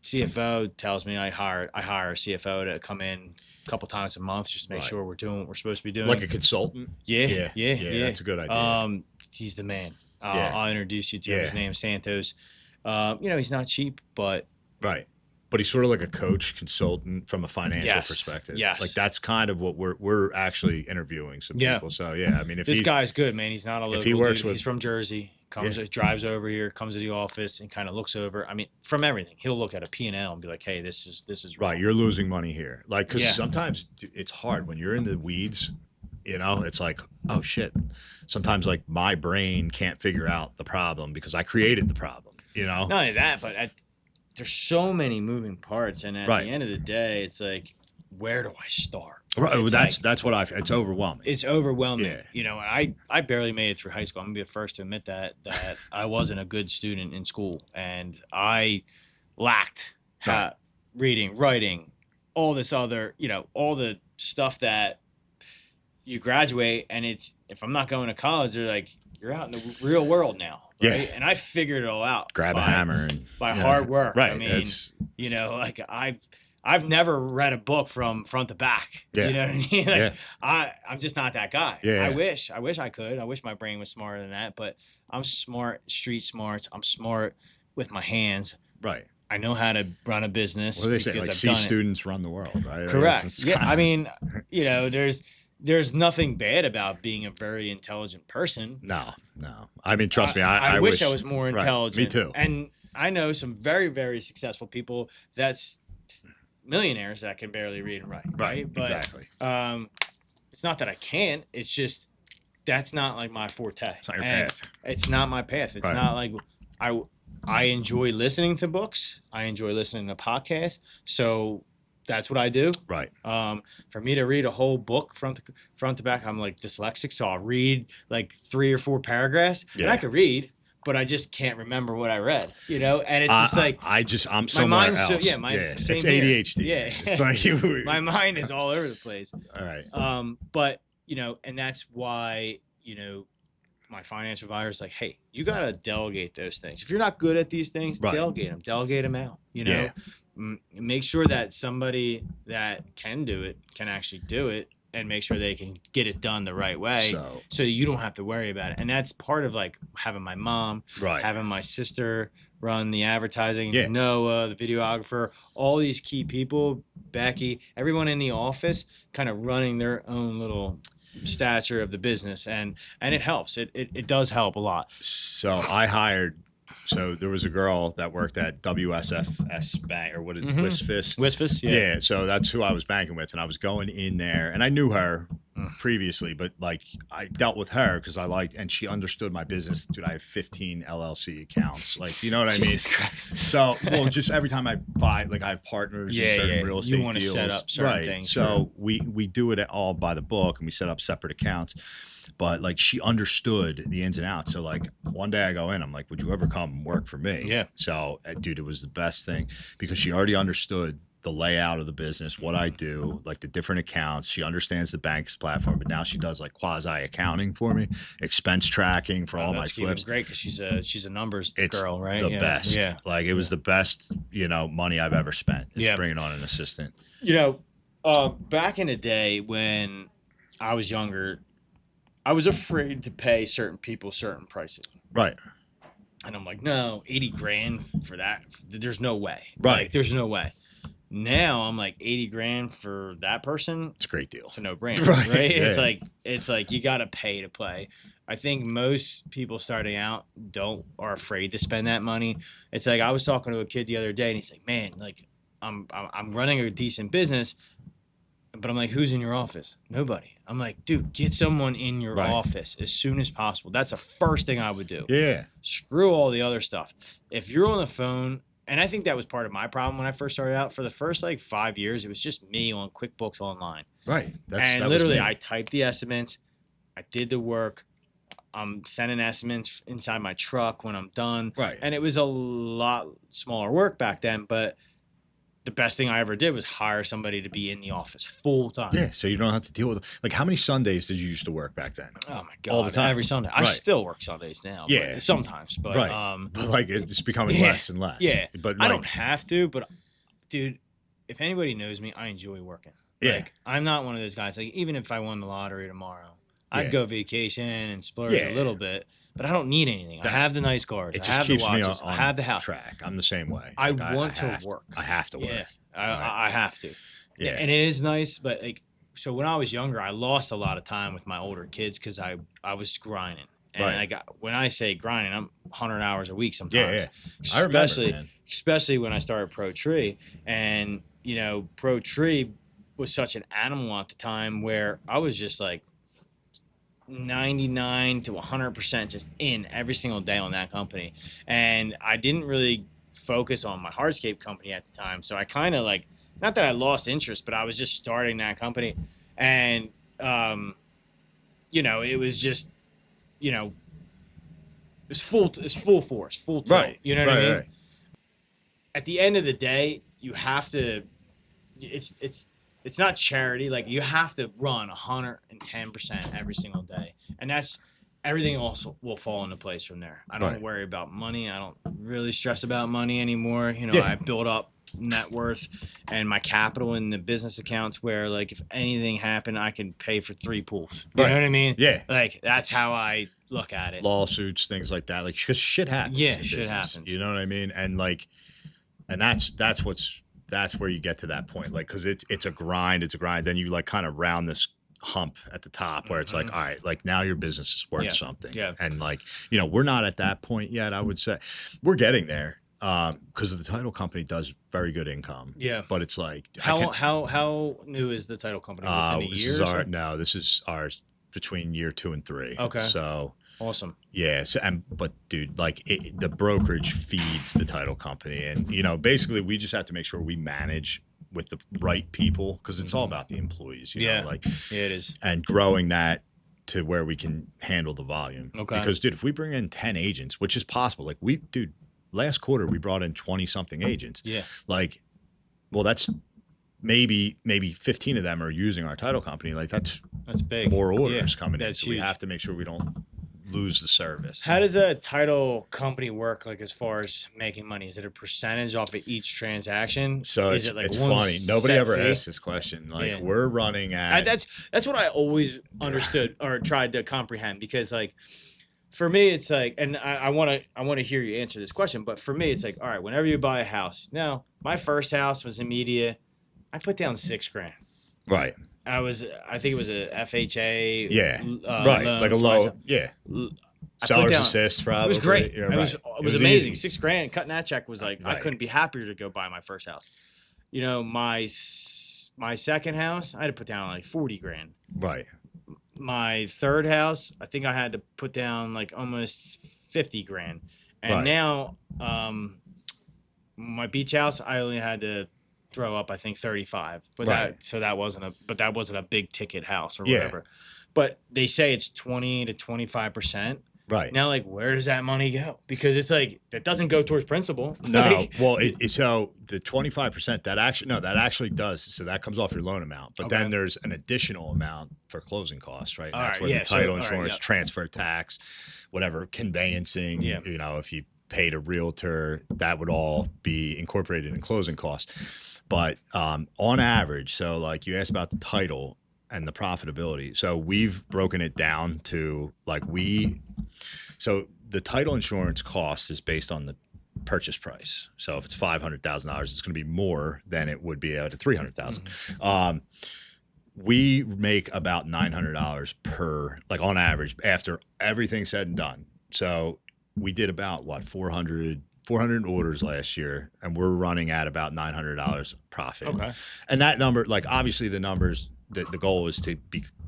CFO tells me I hire a CFO to come in a couple times a month, just to make sure we're doing what we're supposed to be doing. Like a consultant? Yeah. That's a good idea. He's the man. I'll introduce you to him. His name's Santos. He's not cheap, but right. But he's sort of like a coach, consultant from a financial perspective. Yes. Like, that's kind of what we're actually interviewing some people. So I mean, if this guy's good, man. He's not a local dude. He's from Jersey. Drives over here, comes to the office, and kind of looks over. I mean, from everything, he'll look at a P&L and be like, "Hey, this is wrong. Right. You're losing money here." Like, because sometimes it's hard when you're in the weeds. It's like, oh shit. Sometimes, like, my brain can't figure out the problem because I created the problem. Not only that, but there's so many moving parts, and at the end of the day, it's like, where do I start? Right. Well, that's what it's overwhelming. It's overwhelming. And I barely made it through high school. I'm gonna be the first to admit that I wasn't a good student in school, and I lacked reading, writing, all this other, all the stuff that you graduate, and if I'm not going to college, they're like, you're out in the real world now. Right? Yeah. And I figured it all out. Grab a hammer and by hard work. Right. I mean, like, I've I've never read a book from front to back. Yeah. You know what I mean? Like, Yeah. I'm just not that guy. Yeah. I wish I could. I wish my brain was smarter than that, but I'm smart, street smarts. I'm smart with my hands. Right. I know how to run a business. What do they say? because Like, I've C done it. students run the world, right? Correct. It's Yeah. kinda- I mean, you know, there's nothing bad about being a very intelligent person. No. I mean, trust me. I wish I was more Right. intelligent. Me too. And I know some very, very successful people that's millionaires that can barely read and write. Right. But, Exactly. it's not that I can't. It's just that's not like my forte. It's not your And path. It's not my path. It's Right. not like I enjoy listening to books. I enjoy listening to podcasts. So that's what I do. Right. For me to read a whole book front to back, I'm like dyslexic, so I'll read like 3 or 4 paragraphs, and Yeah. I could read, but I just can't remember what I read, you know. And it's just like I'm my somewhere mind's else. same It's here. ADHD. Yeah, It's like my mind is all over the place. All right. But you know, and that's why my financial advisor is like, hey, you gotta delegate those things. If you're not good at these things, Right. delegate them out. You know. Yeah. Make sure that somebody that can do it can actually do it, and make sure they can get it done the right way, so you don't have to worry about it. And that's part of like having my mom, Right. having my sister run the advertising, Yeah. Noah, the videographer, all these key people, Becky, everyone in the office, kind of running their own little stature of the business, and it helps. It does help a lot. So I hired. So there was a girl that worked at WSFS Bank, or what is WSFS? Wisfus, Yeah. So that's who I was banking with, and I was going in there, and I knew her Mm. previously, but like I dealt with her because I liked, and she understood my business. Dude, I have 15 LLC accounts. Like, you know what I mean? Jesus Christ. So, well, just every time I buy, like I have partners in certain real estate You want to deals. set up certain right. things. So we do it all by the book, and we set up separate accounts. But like she understood the ins and outs. So like one day I go in, I'm like, would you ever come and work for me? Yeah. So dude, it was the best thing because she already understood the layout of the business, what I do, like the different accounts. She understands the bank's platform, but now she does like quasi accounting for me, expense tracking for all my That's even flips. great because she's a numbers It's girl, right? the best. Yeah. Like it was the best, money I've ever spent. Is Yeah. bringing on an assistant. Back in the day when I was younger, I was afraid to pay certain people certain prices. Right. And I'm like, no, 80 grand for that. There's no way. Right. Like, there's no way. Now I'm like 80 grand for that person. It's a great deal. It's a no-brainer, Right, right? yeah. It's like you got to pay to play. I think most people starting out are afraid to spend that money. It's like I was talking to a kid the other day, and he's like, man, like I'm running a decent business. But I'm like, who's in your office? Nobody. I'm like, dude, get someone in your Right. office as soon as possible. That's the first thing I would do. Yeah. Screw all the other stuff. If you're on the phone, and I think that was part of my problem when I first started out. For the first like 5 years, it was just me on QuickBooks Online. Right. And that literally, was me. I typed the estimates. I did the work. I'm sending estimates inside my truck when I'm done. Right. And it was a lot smaller work back then, but the best thing I ever did was hire somebody to be in the office full time. Yeah, so you don't have to deal with like how many Sundays did you used to work back then? Oh my god! All the time. Every Sunday. I Right. still work Sundays now. Yeah. But sometimes, but Right. But like it's becoming yeah, less and less. yeah. But I like, don't have to. But dude, if anybody knows me, I enjoy working. Yeah. Like I'm not one of those guys. Like even if I won the lottery tomorrow, I'd Yeah. go vacation and splurge Yeah. a little bit. But I don't need anything. I That- have the nice cars. it I just have the keeps me watches. on I have the house. track. I'm the same way. I Like, want to have work. I have to work. Yeah, Right. I have to. Yeah. And it is nice, but like, so when I was younger, I lost a lot of time with my older kids because I was grinding. And Right. when I say grinding, I'm 100 hours a week sometimes. Yeah. I remember, Especially, man. especially when I started Pro Tree. And, Pro Tree was such an animal at the time where I was just like 99 to 100% just in every single day on that company. And I didn't really focus on my hardscape company at the time. So I kind of like, not that I lost interest, but I was just starting that company. And, it was just, it was full force, full tilt. Right. You know what I mean? Right. At the end of the day, you have to, it's not charity. Like you have to run 110% every single day. And that's, everything else will fall into place from there. I don't Right. worry about money. I don't really stress about money anymore. Yeah. I built up net worth and my capital in the business accounts where like if anything happened, I can pay for 3 pools. You know what I mean? Yeah. Like that's how I look at it. Lawsuits, things like that. Like, because shit happens. Yeah, in shit business, happens. You know what I mean? And like, and that's where you get to that point. Like, because it's a grind. It's a grind. Then you like kind of round this hump at the top where it's like, all right, like now your business is worth something. Yeah. And like, you know, we're not at that point yet. I would say we're getting there. Because the title company does very good income. Yeah. But it's like how new is the title company? Within a year? This is ours between year 2 and 3. Okay. So awesome. yeah. So but dude, like the brokerage feeds the title company, and you know, basically we just have to make sure we manage with the right people because it's all about the employees. You know, like yeah, it is, and growing that to where we can handle the volume. Okay. Because dude, if we bring in 10 agents, which is possible, like last quarter we brought in 20 something agents. Yeah. Like, well, that's maybe 15 of them are using our title company. Like that's big. More orders coming in. That's So huge. we have to make sure we don't lose the service. How does a title company work? Like as far as making money, is it a percentage off of each transaction? So is it's, it like it's one funny. Nobody set ever fee? asked this question. Like we're running at. That's what I always understood or tried to comprehend because like. For me, it's like, and I want to hear you answer this question, but for me, it's like, all right, whenever you buy a house. Now, my first house was in media. I put down $6,000. Right. I think it was a FHA. Yeah. Right. Like a low. Yeah. Seller's assist, probably. It was great. You're it right. was amazing. $6,000 cutting that check was like Right. I couldn't be happier to go buy my first house. You know, my second house, I had to put down like $40,000. Right. My third house, I think I had to put down like almost $50,000. And Right. now, my beach house, I only had to throw up, I think 35. But Right. that wasn't a big ticket house or Yeah. whatever. But they say it's 20 to 25%. Right. Now, like, where does that money go? Because it's like that doesn't go towards principal. No, Like, well, so the 25% that actually does. So that comes off your loan amount, but then there's an additional amount for closing costs, right? And that's where the title insurance, transfer tax, whatever, conveyancing. Yeah. You know, if you paid a realtor, that would all be incorporated in closing costs. But on average, so like you asked about the title and the profitability. So we've broken it down to like so the title insurance cost is based on the purchase price. So if it's $500,000, it's going to be more than it would be at a $300,000. We make about $900 per, like on average, after everything said and done. So we did about 400 orders last year, and we're running at about $900 profit. Okay. And that number, like obviously the numbers, the goal is to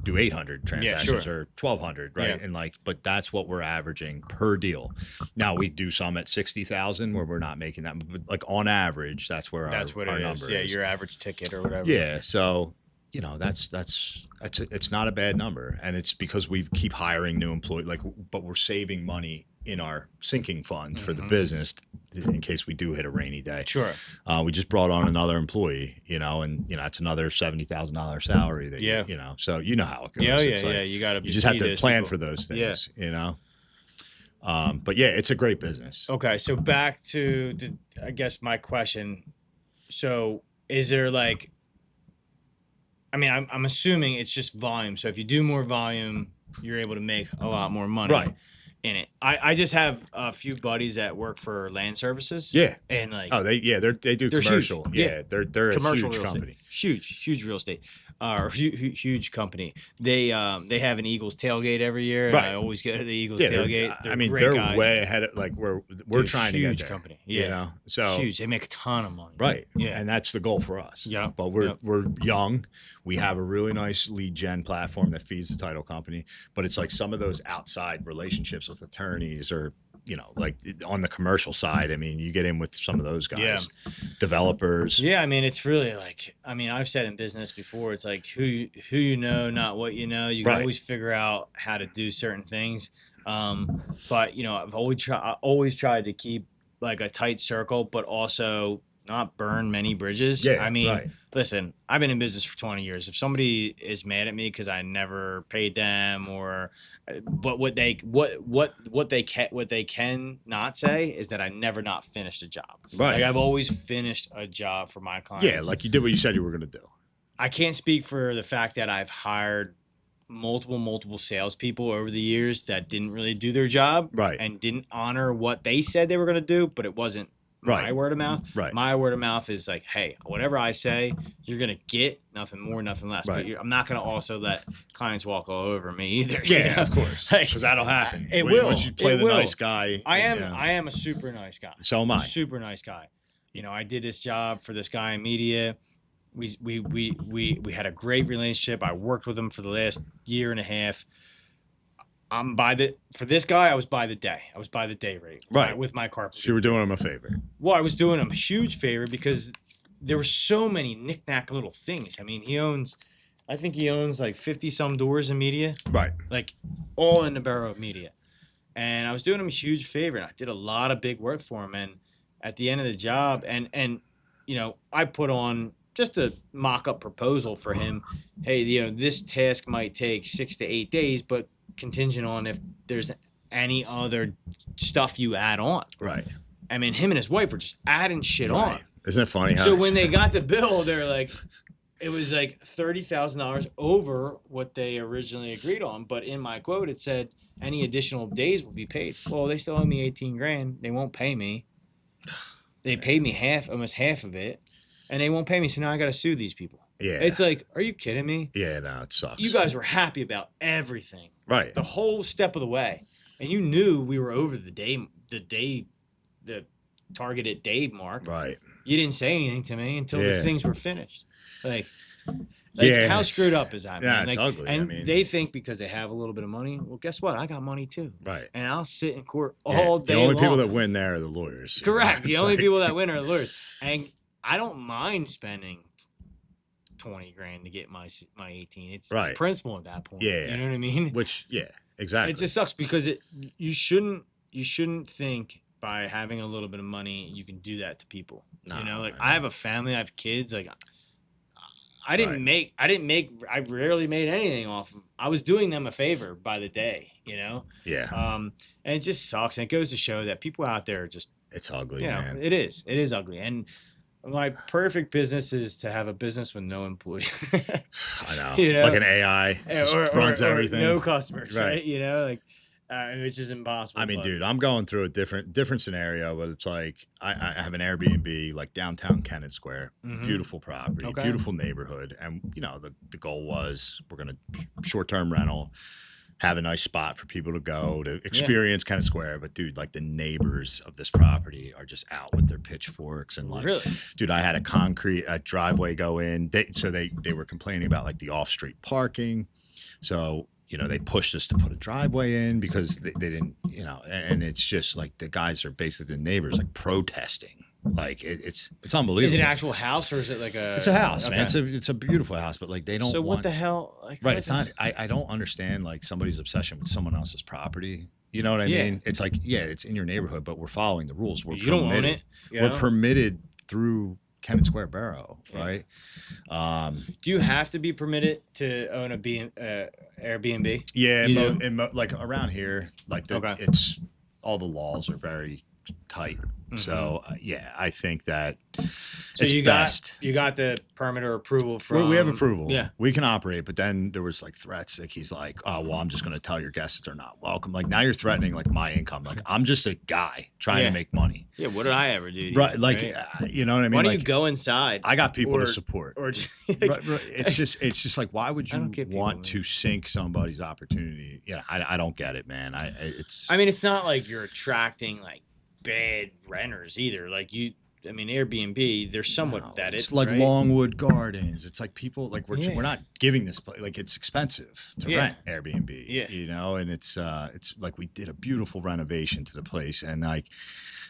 do 800 transactions or 1,200, right? Yeah. And like, but that's what we're averaging per deal. Now we do some at 60,000 where we're not making that, but like on average, that's where our number is. Yeah, your average ticket or whatever. Yeah. So, you know, it's not a bad number, and it's because we keep hiring new employees. Like, but we're saving money in our sinking fund for the business in case we do hit a rainy day. Sure. We just brought on another employee, you know, and you know it's another $70,000 salary that you know. So you know how it goes. Yeah. You got to. You just have to plan for those things, you know. But yeah, it's a great business. Okay, so back to I guess my question. So is there like? I mean, I'm assuming it's just volume. So if you do more volume, you're able to make a lot more money. Right. In it. I just have a few buddies that work for land services. Yeah. And like they do they're commercial. huge. Yeah, they're commercial a huge real company. Estate. Huge real estate. Huge company. They have an Eagles tailgate every year. Right. And I always go to the Eagles Yeah, tailgate. they're guys. way ahead of like we're trying to get huge there. Company. Yeah. You know. So huge. They make a ton of money. Right. Yeah. And that's the goal for us. Yeah. But we're young. We have a really nice lead gen platform that feeds the title company. But it's like some of those outside relationships with attorneys or, you know, like on the commercial side, I mean, you get in with some of those guys, developers. Yeah. I mean, it's really like, I mean, I've said in business before, it's like who you know, not what you know. You can always figure out how to do certain things. But, you know, I've always tried to keep like a tight circle, but also not burn many bridges. Yeah, I mean, right. listen, I've been in business for 20 years. If somebody is mad at me because I never paid them, or but what they can not say is that I never not finished a job. Right. Like I've always finished a job for my clients. Yeah, like you did what you said you were going to do. I can't speak for the fact that I've hired multiple salespeople over the years that didn't really do their job, Right. and didn't honor what they said they were going to do, but it wasn't my Right. word of mouth. Right. My word of mouth is like, hey, whatever I say, you're going to get, nothing more, nothing less. Right. But I'm not going to also let clients walk all over me either. Yeah, you know? of course. Like, Because that'll happen. It will. Once you play It the will. nice guy. I you know. am a super nice guy. So am I. Super nice guy. You know, I did this job for this guy in media. We had a great relationship. I worked with him for the last year and a half. For this guy, I was by the day. I was by the day rate. Right. With my carpenter. So you were doing him a favor. Well, I was doing him a huge favor because there were so many knick-knack little things. I mean, I think he owns like 50 some doors in media, Right. like all in the borough of media. And I was doing him a huge favor, and I did a lot of big work for him. And at the end of the job, and you know, I put on just a mock-up proposal for him. Hey, you know, this task might take 6 to 8 days, but contingent on if there's any other stuff you add on. Right. I mean, him and his wife were just adding shit on. Right. Isn't it funny how So when they got the bill, they're like, it was like $30,000 over what they originally agreed on. But in my quote, it said any additional days will be paid. Well, they still owe me 18 grand. They won't pay me. They paid me almost half of it, and they won't pay me. So now I got to sue these people. Yeah. It's like, are you kidding me? Yeah, no, it sucks. You guys were happy about everything, Right. the whole step of the way, and you knew we were over the targeted day mark. Right. You didn't say anything to me until Yeah. the things were finished. Like Yeah, how it's- screwed up is that, yeah, man? it's Like, ugly. I And mean- they think because they have a little bit of money, well, guess what? I got money too. Right. And I'll sit in court Yeah, all day the only people long. that win there are the lawyers. you know? Correct. The It's only like- people that win are the lawyers. And I don't mind spending 20 grand to get my 18. It's Right. principle at that point. Yeah. You know what I mean? Which, yeah, exactly. It just sucks because you shouldn't think by having a little bit of money you can do that to people. No, you know, like I I have a family, I have kids. Like I Right. I rarely made anything off of. I was doing them a favor by the day. You know, yeah, and it just sucks. And it goes to show that people out there are just, it's ugly, you know, man. it is ugly. And my perfect business is to have a business with no employees. I know. You know? Like an AI just runs everything. no customers, Right. right? You know, like which is impossible. I mean, but- dude, I'm going through a different scenario, but it's like I have an Airbnb like downtown Kennett Square, Mhm. beautiful property, Okay. beautiful neighborhood, and you know the goal was we're gonna short-term rental, have a nice spot for people to go to experience Kennett Square. But dude, like the neighbors of this property are just out with their pitchforks and like, Really? dude, I had a driveway go in. They were complaining about like the off-street parking, so. You know, they pushed us to put a driveway in because they didn't, you know, and it's just like the guys are basically the neighbors like protesting. Like it's unbelievable. Is it an actual house or is it like a? It's a house, man. Okay. It's a beautiful house, but like they don't So want, what the hell? Like, right. that's It's not, I don't understand like somebody's obsession with someone else's property. You know what I Yeah. mean? It's like, yeah, it's in your neighborhood, but we're following the rules. We're You don't own permitted. it. You We're know? permitted through Kennett Square Borough, Yeah. right? Do you have to be permitted to own a Airbnb? Yeah, You do? like around here, like Okay. it's all the laws are very tight. So yeah, I think that So it's you best. got the permit or approval We- from. we have approval. Yeah. We can operate, but then there was like threats. Like he's like, "Oh, well, I'm just going to tell your guests that they're not welcome." Like now you're threatening like my income. Like I'm just a guy trying Yeah. to make money, Yeah. What did I ever do? To right? you, Like right? you know what I mean? Why don't like you go inside? I got people or- to support. Or just, Right. It's just like why would I you don't get people, want man. to sink somebody's opportunity? Yeah, I don't get it, man. It's I mean, it's not like you're attracting like bad renters either. Like I mean, Airbnb, they're somewhat No, vetted. it's like right? Longwood Gardens. It's like people like Yeah. we're not giving this place like it's expensive to Yeah. rent Airbnb. Yeah. You know, and it's like we did a beautiful renovation to the place and like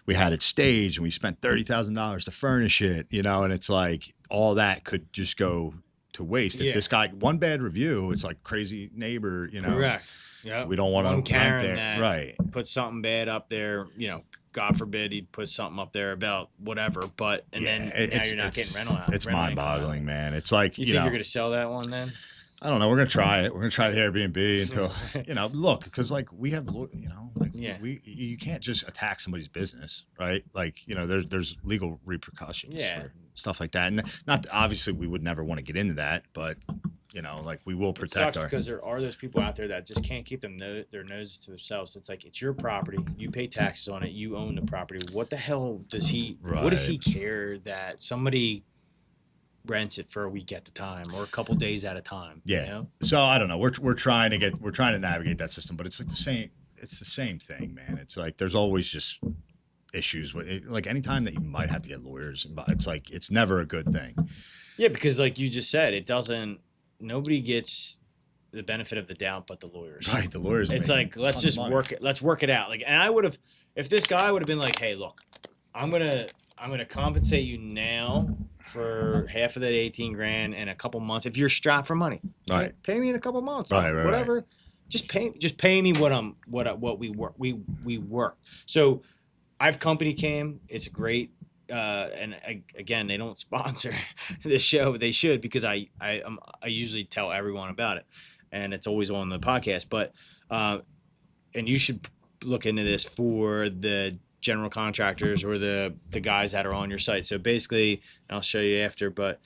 we had it staged and we spent $30,000 to furnish it, you know, and it's like all that could just go to waste. Yeah. If this guy one bad review, it's like crazy neighbor, you know. Correct. Yeah. We don't want to One rent Karen there. that Right. put something bad up there, you know, God forbid he'd put something up there about whatever, but now you're not getting rental out. It's mind-boggling, man. It's like, you think you're going to sell that one then? I don't know. We're gonna try it. We're gonna try the Airbnb until look, because like we have, you can't just attack somebody's business, right? Like, there's legal repercussions for stuff like that, and not obviously we would never want to get into that, but like we will protect because there are those people out there that just can't keep their noses to themselves. It's like, it's your property, you pay taxes on it, you own the property. What the hell does he? Right. What does he care that somebody rents it for a week at a time or a couple days at a time? Yeah. So I don't know. We're trying to navigate that system, but it's like the same thing, man. It's like there's always just issues with it. Like anytime that you might have to get lawyers, it's like it's never a good thing. Yeah, because like you just said, nobody gets the benefit of the doubt but the lawyers. Right, the lawyers. It's like let's work it out. Like, and I would have, if this guy would have been like, hey, look, I'm gonna compensate you now for half of that 18 grand in a couple months. If you're strapped for money, right? Pay me in a couple months, right, whatever. Right. Just pay me what we work. So I've company cam. It's great. Again, they don't sponsor this show, but they should, because I usually tell everyone about it, and it's always on the podcast. But and you should look into this for the general contractors or the guys that are on your site. So basically, I'll show you after, but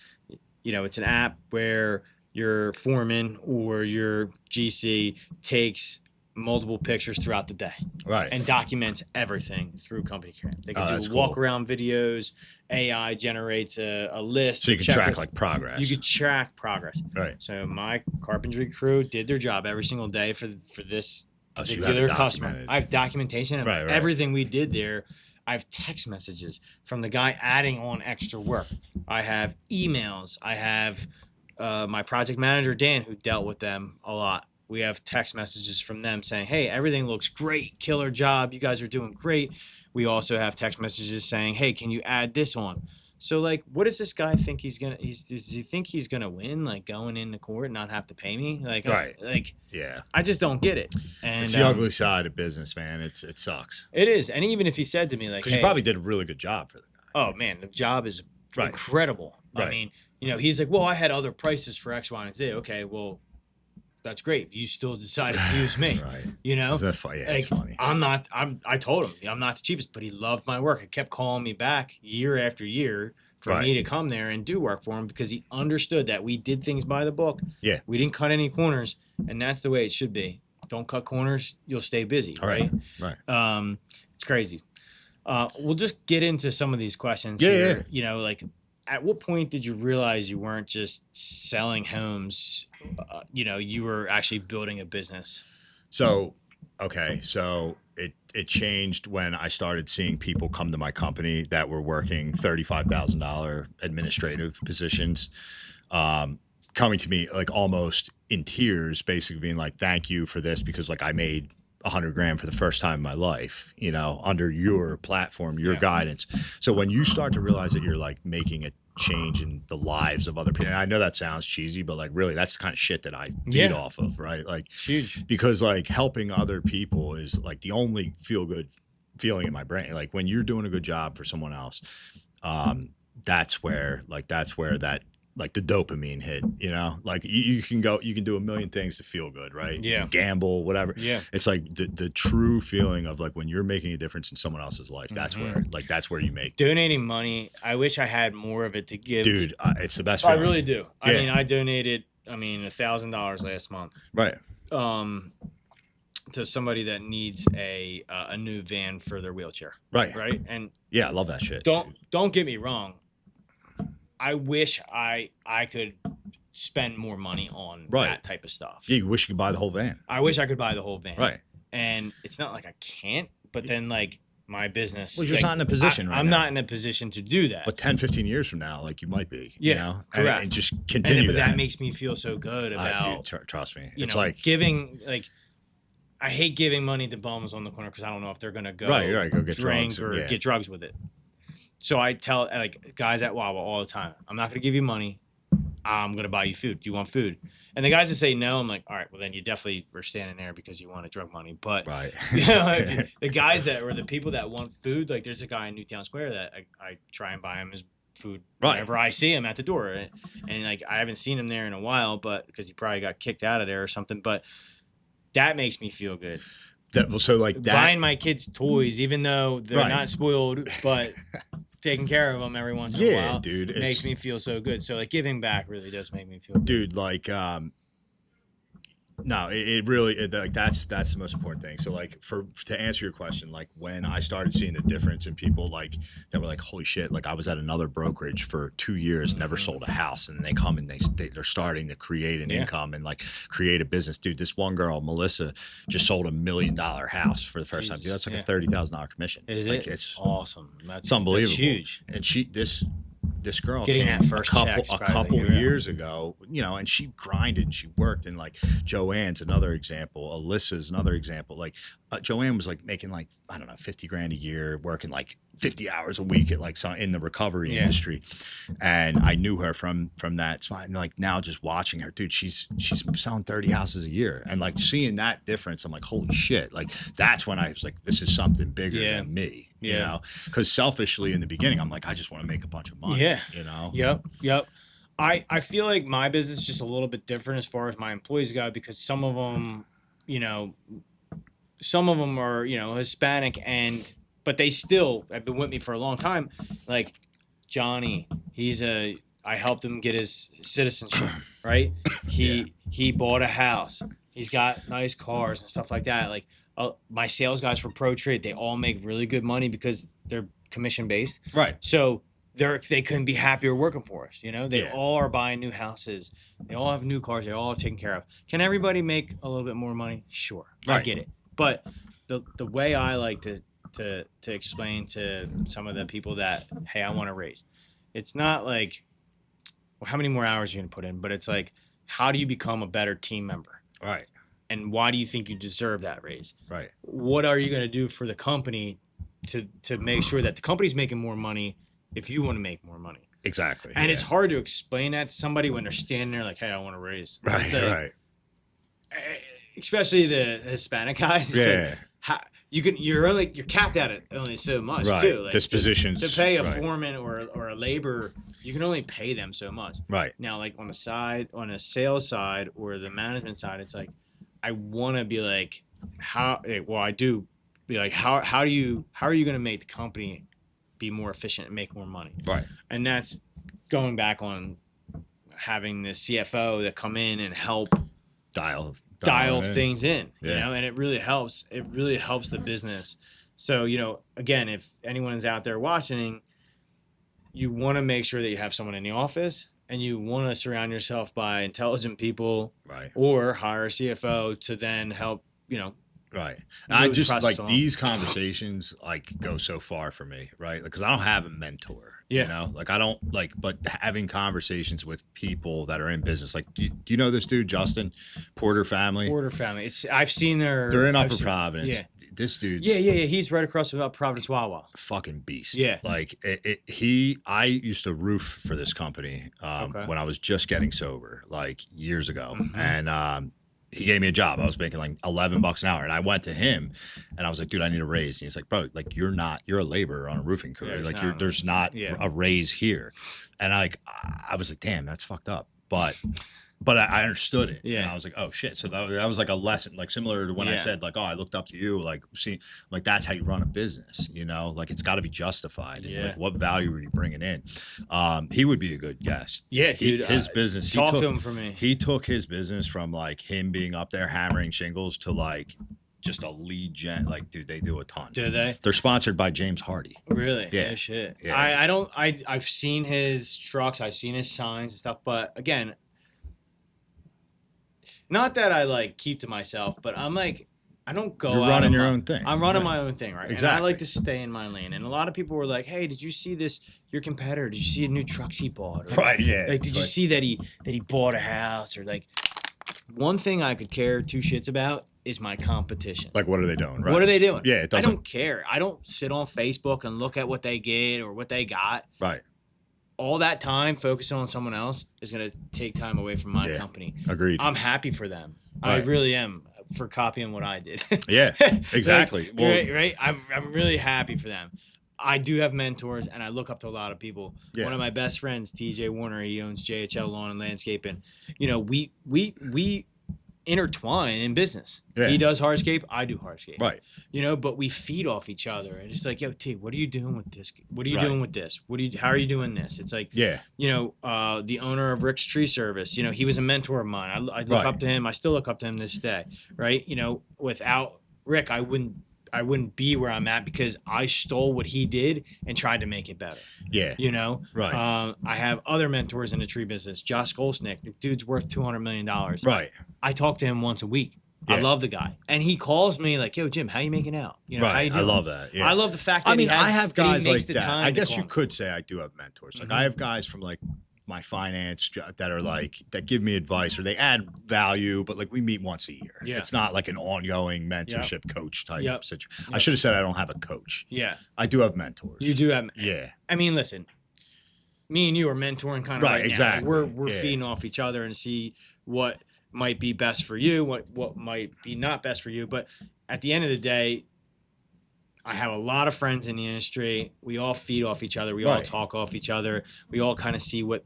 it's an app where your foreman or your GC takes multiple pictures throughout the day, right, and documents everything through company cam. They can do cool. walk around videos. AI generates a list, so you can track like progress. You can track progress, right? So my carpentry crew did their job every single day for this particular customer. I have documentation of everything we did there. I have text messages from the guy adding on extra work. I have emails. I have my project manager, Dan, who dealt with them a lot. We have text messages from them saying, hey, everything looks great. Killer job. You guys are doing great. We also have text messages saying, hey, can you add this on? So, like, what does this guy think does he think he's going to win, like, going into court and not have to pay me? Like, right. Yeah. I just don't get it. And it's the ugly side of business, man. It sucks. It is. And even if he said to me, like, because you probably did a really good job for the guy. Oh, man, the job is incredible. Right. I mean, he's like, well, I had other prices for X, Y, and Z. Okay, well, that's great. You still decided to use me. Right. Isn't that funny? Yeah, it's funny. I told him I'm not the cheapest, but he loved my work. He kept calling me back year after year for me to come there and do work for him, because he understood that we did things by the book. Yeah. We didn't cut any corners, and that's the way it should be. Don't cut corners. You'll stay busy. Right. It's crazy. We'll just get into some of these questions here. Yeah. Like, at what point did you realize you weren't just selling homes? You were actually building a business. So it changed when I started seeing people come to my company that were working $35,000 administrative positions, coming to me like almost in tears, basically being like, thank you for this, because like I made $100,000 for the first time in my life, under your platform, your guidance. So when you start to realize that you're like making a change in the lives of other people, and I know that sounds cheesy, but like really that's the kind of shit that I feed off of, right? Like it's huge, because like helping other people is like the only feel good feeling in my brain. Like when you're doing a good job for someone else, that's where that like the dopamine hit, like you can do a million things to feel good, right? Yeah. You gamble, whatever. Yeah. It's like the true feeling of like when you're making a difference in someone else's life, that's where you make donating money. I wish I had more of it to give. Dude, it's the best I feeling. really do. I mean, I donated, $1,000 last month. Right. To somebody that needs a new van for their wheelchair. Right. Right. And yeah, I love that shit. Don't get me wrong. I wish I could spend more money on that type of stuff. Yeah, you wish you could buy the whole van. I wish I could buy the whole van. Right. And it's not like I can't, but then like my business. Well, you're just not in a position right now. I'm not in a position to do that. But 10, 15 years from now, like you might be. Yeah, correct. And just continue but that makes me feel so good about. Dude, trust me. It's like giving, like, I hate giving money to bums on the corner because I don't know if they're going to go go get drink drugs or get drugs with it. So I tell like guys at Wawa all the time, I'm not going to give you money. I'm going to buy you food. Do you want food? And the guys that say no, I'm like, all right, well then you definitely were standing there because you wanted drug money. But Right. the guys that or the people that want food, like there's a guy in Newtown Square that I try and buy him his food whenever I see him at the door, and like I haven't seen him there in a while, but because he probably got kicked out of there or something. But that makes me feel good. So like that, Buying my kids toys, even though they're not spoiled, but taking care of them every once in a while, dude, makes me feel so good. So like giving back really does make me feel good. Dude, like no, it really like that's the most important thing. So like to answer your question, like when I started seeing the difference in people like that were like, holy shit, like I was at another brokerage for 2 years, never sold a house, and they come and they're starting to create an income and like create a business. Dude, this one girl, Melissa, just sold $1 million house for the first time. Dude, that's like a $30,000 commission. Is like, it? It's awesome. It's unbelievable. That's huge. And this girl getting came that first a couple years ago, you know, and she grinded and she worked. And like Joanne's another example, Alyssa's another example. Like Joanne was like making like, I don't know, 50 grand a year, working like 50 hours a week at like some in the recovery industry. And I knew her from that spot. And like now just watching her, dude, she's selling 30 houses a year. And like seeing that difference, I'm like, holy shit. Like that's when I was like, this is something bigger than me. You know, because selfishly in the beginning, I'm like, I just want to make a bunch of money. Yeah. You know? Yep. I feel like my business is just a little bit different as far as my employees go, because some of them, you know, are, you know, Hispanic but they still have been with me for a long time. Like Johnny, I helped him get his citizenship, right? He bought a house. He's got nice cars and stuff like that. Like, my sales guys for Pro Trade, they all make really good money because they're commission based. Right. So they couldn't be happier working for us. You know, they all are buying new houses. They all have new cars. They're all taken care of. Can everybody make a little bit more money? Sure. Right. I get it. But the way I like to explain to some of the people that, hey, I want to raise, it's not like, well, how many more hours are you going to put in? But it's like, how do you become a better team member? Right. And why do you think you deserve that raise? Right. What are you going to do for the company to make sure that the company's making more money if you want to make more money? Exactly. And it's hard to explain that to somebody when they're standing there like, hey, I want to raise. Right. Like, right. Especially the Hispanic guys. It's like, you're capped at it only so much too. Like dispositions to pay a foreman or a laborer, you can only pay them so much. Right. Now, like on a sales side or the management side, it's like, I want to be like, I do be like, how are you going to make the company be more efficient and make more money? Right. And that's going back on having the CFO that come in and help dial things in, you know, and it really helps. It really helps the business. So, you know, again, if anyone is out there watching, you want to make sure that you have someone in the office. And you want to surround yourself by intelligent people, or hire a CFO to then help, you know. Right. I just like these conversations like go so far for me, right? Because I don't have a mentor, you know, like I don't like, but having conversations with people that are in business, like, do you know this dude, Justin Porter family? I've seen they're in Upper Providence. Yeah. This dude. Yeah. He's right across from Providence Wawa. Fucking beast. Yeah. Like I used to roof for this company when I was just getting sober, like years ago. Mm-hmm. And he gave me a job. I was making like $11 an hour. And I went to him and I was like, dude, I need a raise. And he's like, bro, like you're a laborer on a roofing crew. Like there's not a raise here. And I was like, damn, that's fucked up. But I understood it. Yeah. And I was like, oh shit. So that was like a lesson, like similar to when I said like, oh, I looked up to you, like like that's how you run a business, you know, like it's got to be justified. And like what value are you bringing in? He would be a good guest. Yeah, dude. His business. Talk to him for me. He took his business from like him being up there hammering shingles to like just a lead gen. Like, dude, they do a ton. Do they? They're sponsored by James Hardy. Really? Yeah. Oh, shit. Yeah. I've seen his trucks. I've seen his signs and stuff. But again, not that I like keep to myself, but I'm like, I don't go. You're running your own thing. I'm running my own thing, right? Exactly. And I like to stay in my lane. And a lot of people were like, "Hey, did you see this? Your competitor? Did you see the new trucks he bought?" Or, right. Yeah. Like, did you see that he bought a house? Or like, one thing I could care two shits about is my competition. Like, what are they doing? Right. What are they doing? Yeah. I don't care. I don't sit on Facebook and look at what they get or what they got. Right. all that time focusing on someone else is going to take time away from my company. Agreed. I'm happy for them. I really am, for copying what I did. Yeah, exactly. Like, right. I'm really happy for them. I do have mentors, and I look up to a lot of people. Yeah. One of my best friends, TJ Warner, he owns JHL Lawn and Landscaping. You know, we intertwine in business. Yeah. He does hardscape, I do hardscape. Right. You know, but we feed off each other. And it's like, yo, T, what are you doing with this? What are you Right. doing with this? How are you doing this? It's like, Yeah. you know, the owner of Rick's Tree Service, you know, he was a mentor of mine. I look Right. up to him. I still look up to him this day, right? You know, without Rick, I wouldn't be where I'm at because I stole what he did and tried to make it better. Yeah. You know, Right. I have other mentors in the tree business. Josh Goldsnick, the dude's worth $200 million. Right. I talk to him once a week. Yeah. I love the guy, and he calls me like, "Yo, Jim, how you making out? You know, how you Right. doing?" I love that. Yeah. I love the fact that I mean, I have that he guys makes like the that. time I to guess call you me. could say I do have mentors. Like Mhm. I have guys from like my finance that are like that give me advice or they add value, but like we meet once a year. Yeah. It's not like an ongoing mentorship coach type Yep. situation. I Yep. should have said I don't have a coach. Yeah, I do have mentors. you do have. Yeah. I mean, listen, me and you are mentoring kind of Right, right, exactly. now. We're Yeah. feeding off each other and see what might be best for you, what might be not best for you. But at the end of the day, I have a lot of friends in the industry. We all feed off each other. We all Right. talk off each other. We all kind of see what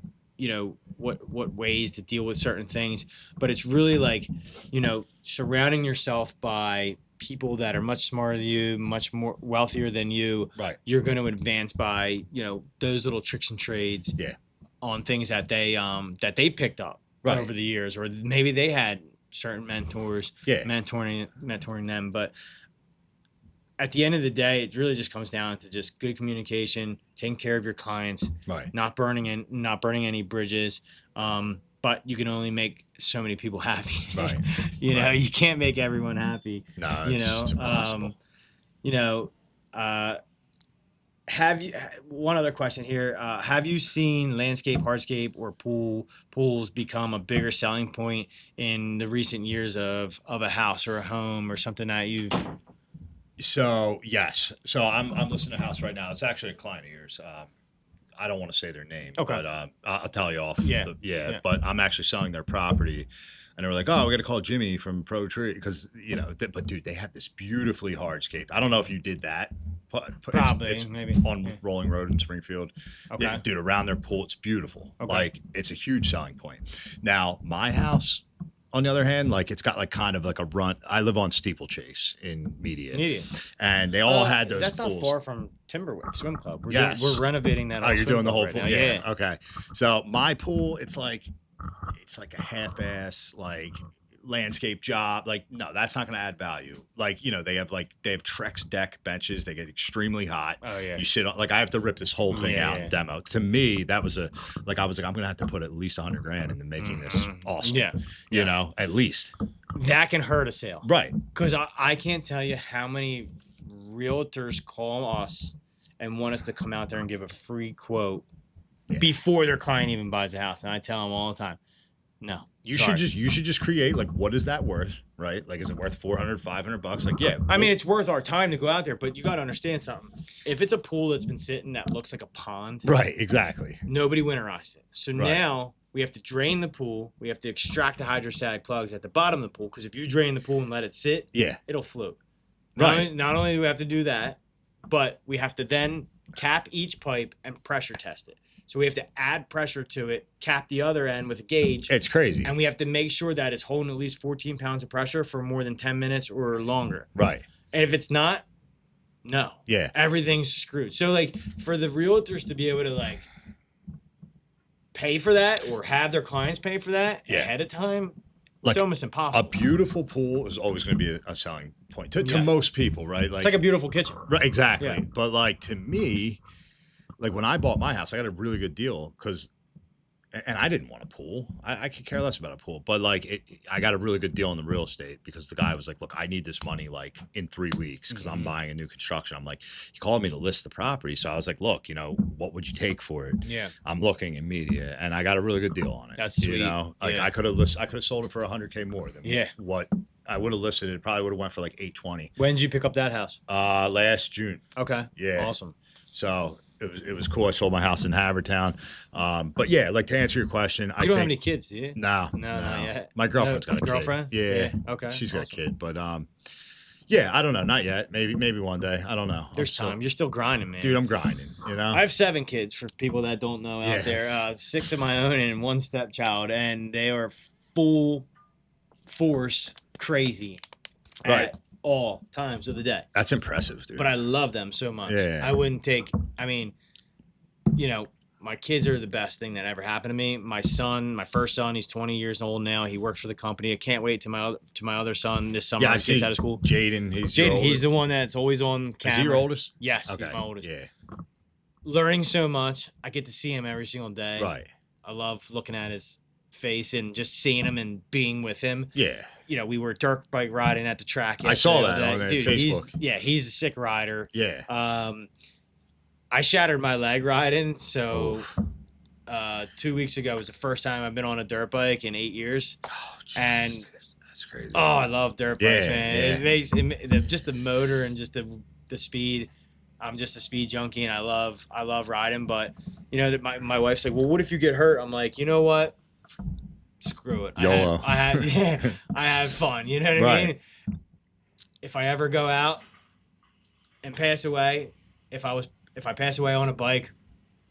ways to deal with certain things. But it's really like, you know, surrounding yourself by people that are much smarter than you, much more wealthier than you. Right. You're going to advance by, you know, those little tricks and trades Yeah. on things that they picked up Right. over the years, or maybe they had certain mentors Yeah. mentoring them. But at the end of the day, it really just comes down to just good communication, taking care of your clients, Right. not burning any bridges. But you can only make so many people happy. Right. You know, Right. you can't make everyone happy. No, You it's, know, it's impossible. You know, have you? One other question here: have you seen landscape, hardscape, or pools become a bigger selling point in the recent years of a house or a home or something that you've? So yes. So I'm listing a house right now. It's actually a client of yours. I don't want to say their name, Okay. but I'll tell you off. Yeah. Yeah. But I'm actually selling their property, and they were like, "Oh, we got to call Jimmy from Pro Tree because you know." But dude, they have this beautifully hardscape. I don't know if you did that. Probably, it's maybe. on Yeah. Rolling Road in Springfield. Okay. Yeah, dude, around their pool, it's beautiful. Okay. Like it's a huge selling point. Now my house, on the other hand, like it's got like kind of like a run. I live on Steeplechase in Media, and they all had those That's pools. not far from Timberwick Swim Club. Yes. We're renovating that. Oh, whole you're swim doing the club whole right pool. now. Yeah. Okay. So my pool, it's like a half-ass like landscape job. Like, no, that's not going to add value. Like, you know, they have Trex deck benches. They get extremely hot. Oh yeah. You sit on, like, I have to rip this whole thing out and demo. To me, that was I was like, I'm going to have to put at least $100,000 into making this awesome. Yeah. You know, at least. That can hurt a sale. Right. Because I can't tell you how many realtors call us and want us to come out there and give a free quote before their client even buys a house. And I tell them all the time, no. You sorry. should just create, like, what is that worth, right? Like, is it worth $400, $500? Like, yeah. I mean, it's worth our time to go out there, but you got to understand something. If it's a pool that's been sitting that looks like a pond, Right, exactly. nobody winterized it. So Right. now we have to drain the pool. We have to extract the hydrostatic plugs at the bottom of the pool, because if you drain the pool and let it sit, Yeah. it'll float. Right. Not only do we have to do that, but we have to then cap each pipe and pressure test it. So we have to add pressure to it, cap the other end with a gauge, It's crazy. and we have to make sure that it's holding at least 14 pounds of pressure for more than 10 minutes or longer. Right. And if it's not, no. Yeah. Everything's screwed. So, like, for the realtors to be able to, like, pay for that or have their clients pay for that ahead of time, Like, it's almost a impossible. beautiful pool is always going to be a selling point to most people, right? Like, It's like a beautiful kitchen. right, exactly. Yeah. But like to me, like when I bought my house, I got a really good deal because, and I didn't want a pool. I could care less about a pool, but like I got a really good deal in the real estate because the guy was like, "Look, I need this money like in 3 weeks because I'm buying a new construction." I'm like, he called me to list the property, so I was like, "Look, you know, what would you take for it?" Yeah. I'm looking in Media, and I got a really good deal on it. That's sweet. You know, like Yeah. I could have sold it for $100K more than what I would have listed. It probably would have went for like $820. When did you pick up that house? Last June. Okay. Yeah. Awesome. So it was cool. I sold my house in Havertown. But yeah, like to answer your question, You don't have any kids, do you? No, No, not yet. My girlfriend's got a girlfriend? kid. Yeah. Okay. She's got a awesome. kid, but yeah, I don't know, not yet. Maybe one day. I don't know. There's time. You're still grinding, man. Dude, I'm grinding. You know. I have 7 kids for people that don't know out there. 6 of my own and 1 stepchild, and they are full force crazy at all times of the day. That's impressive, dude. But I love them so much. Yeah. I wouldn't take. I mean, you know, my kids are the best thing that ever happened to me. My son, my first son, he's 20 years old now. He works for the company. I can't wait to my other son this summer. Yeah, I He gets see out of school. Jaden, He's the one that's always on camera. Is he your oldest? Yes, Okay. he's my oldest. Yeah. Learning so much. I get to see him every single day. Right. I love looking at his face and just seeing him and being with him. Yeah. You know, we were dirt bike riding at the track. I saw that yesterday. on Dude, Facebook. He's a sick rider. Yeah. I shattered my leg riding, so 2 weeks ago was the first time I've been on a dirt bike in 8 years. Oh, and that's crazy. Oh, I love dirt bikes, man. Yeah. It makes just the motor and just the speed. I'm just a speed junkie, and I love riding. But you know that my wife's like, well, what if you get hurt? I'm like, you know what? Screw it. YOLO. I have fun. You know what I mean? If I ever go out and pass away, if I pass away on a bike,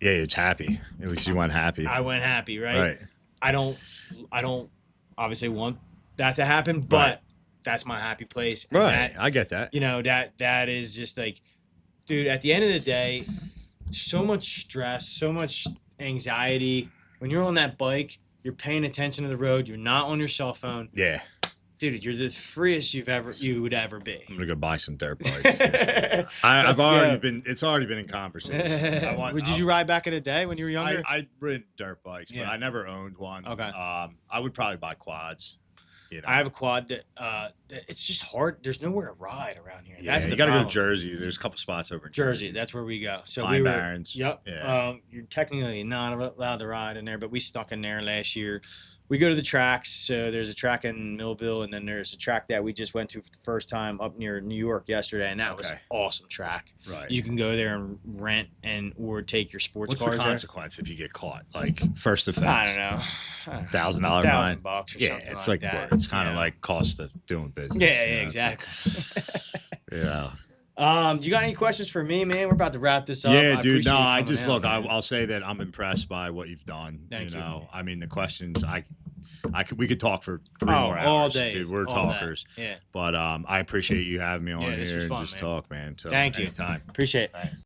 yeah, it's happy. At least you went happy. I went happy, right? Right. I don't obviously want that to happen, but that's my happy place. And Right. I get that. You know, that is just like, dude, at the end of the day, so much stress, so much anxiety. When you're on that bike, you're paying attention to the road. You're not on your cell phone. Yeah. Dude, you're the freest you would ever be. I'm gonna go buy some dirt bikes. I've already been. It's already been in conversation. Did you ride back in the day when you were younger? I rid dirt bikes, but I never owned one. Okay. I would probably buy quads. You know. I have a quad that it's just hard. There's nowhere to ride around here. Yeah, That's you the got to go to problem. Jersey. There's a couple spots over in Jersey, that's where we go. So Pine Barrens. Yep. Yeah. You're technically not allowed to ride in there, but we stuck in there last year. We go to the tracks. So there's a track in Millville, and then there's a track that we just went to for the first time up near New York yesterday, and that was an awesome track. Right. You can go there and rent or take your sports What's cars the consequence if you get caught? Like first offense? I don't know. $1,000 fine. $1,000 or Yeah, something it's like like that. it's kind of like cost of doing business. Yeah, you know, exactly. Yeah. You got any questions for me, man? We're about to wrap this up. Yeah, I dude. appreciate No, you I coming just out, look. man. I'll say that I'm impressed by what you've done. Thank you. I mean, the questions. We could talk for 3 more hours, all day, dude. We're all day. talkers. Yeah. But I appreciate you having me on Yeah, this here was and fun, just man. talk, man. So Thank you. anytime. Appreciate it. Thanks.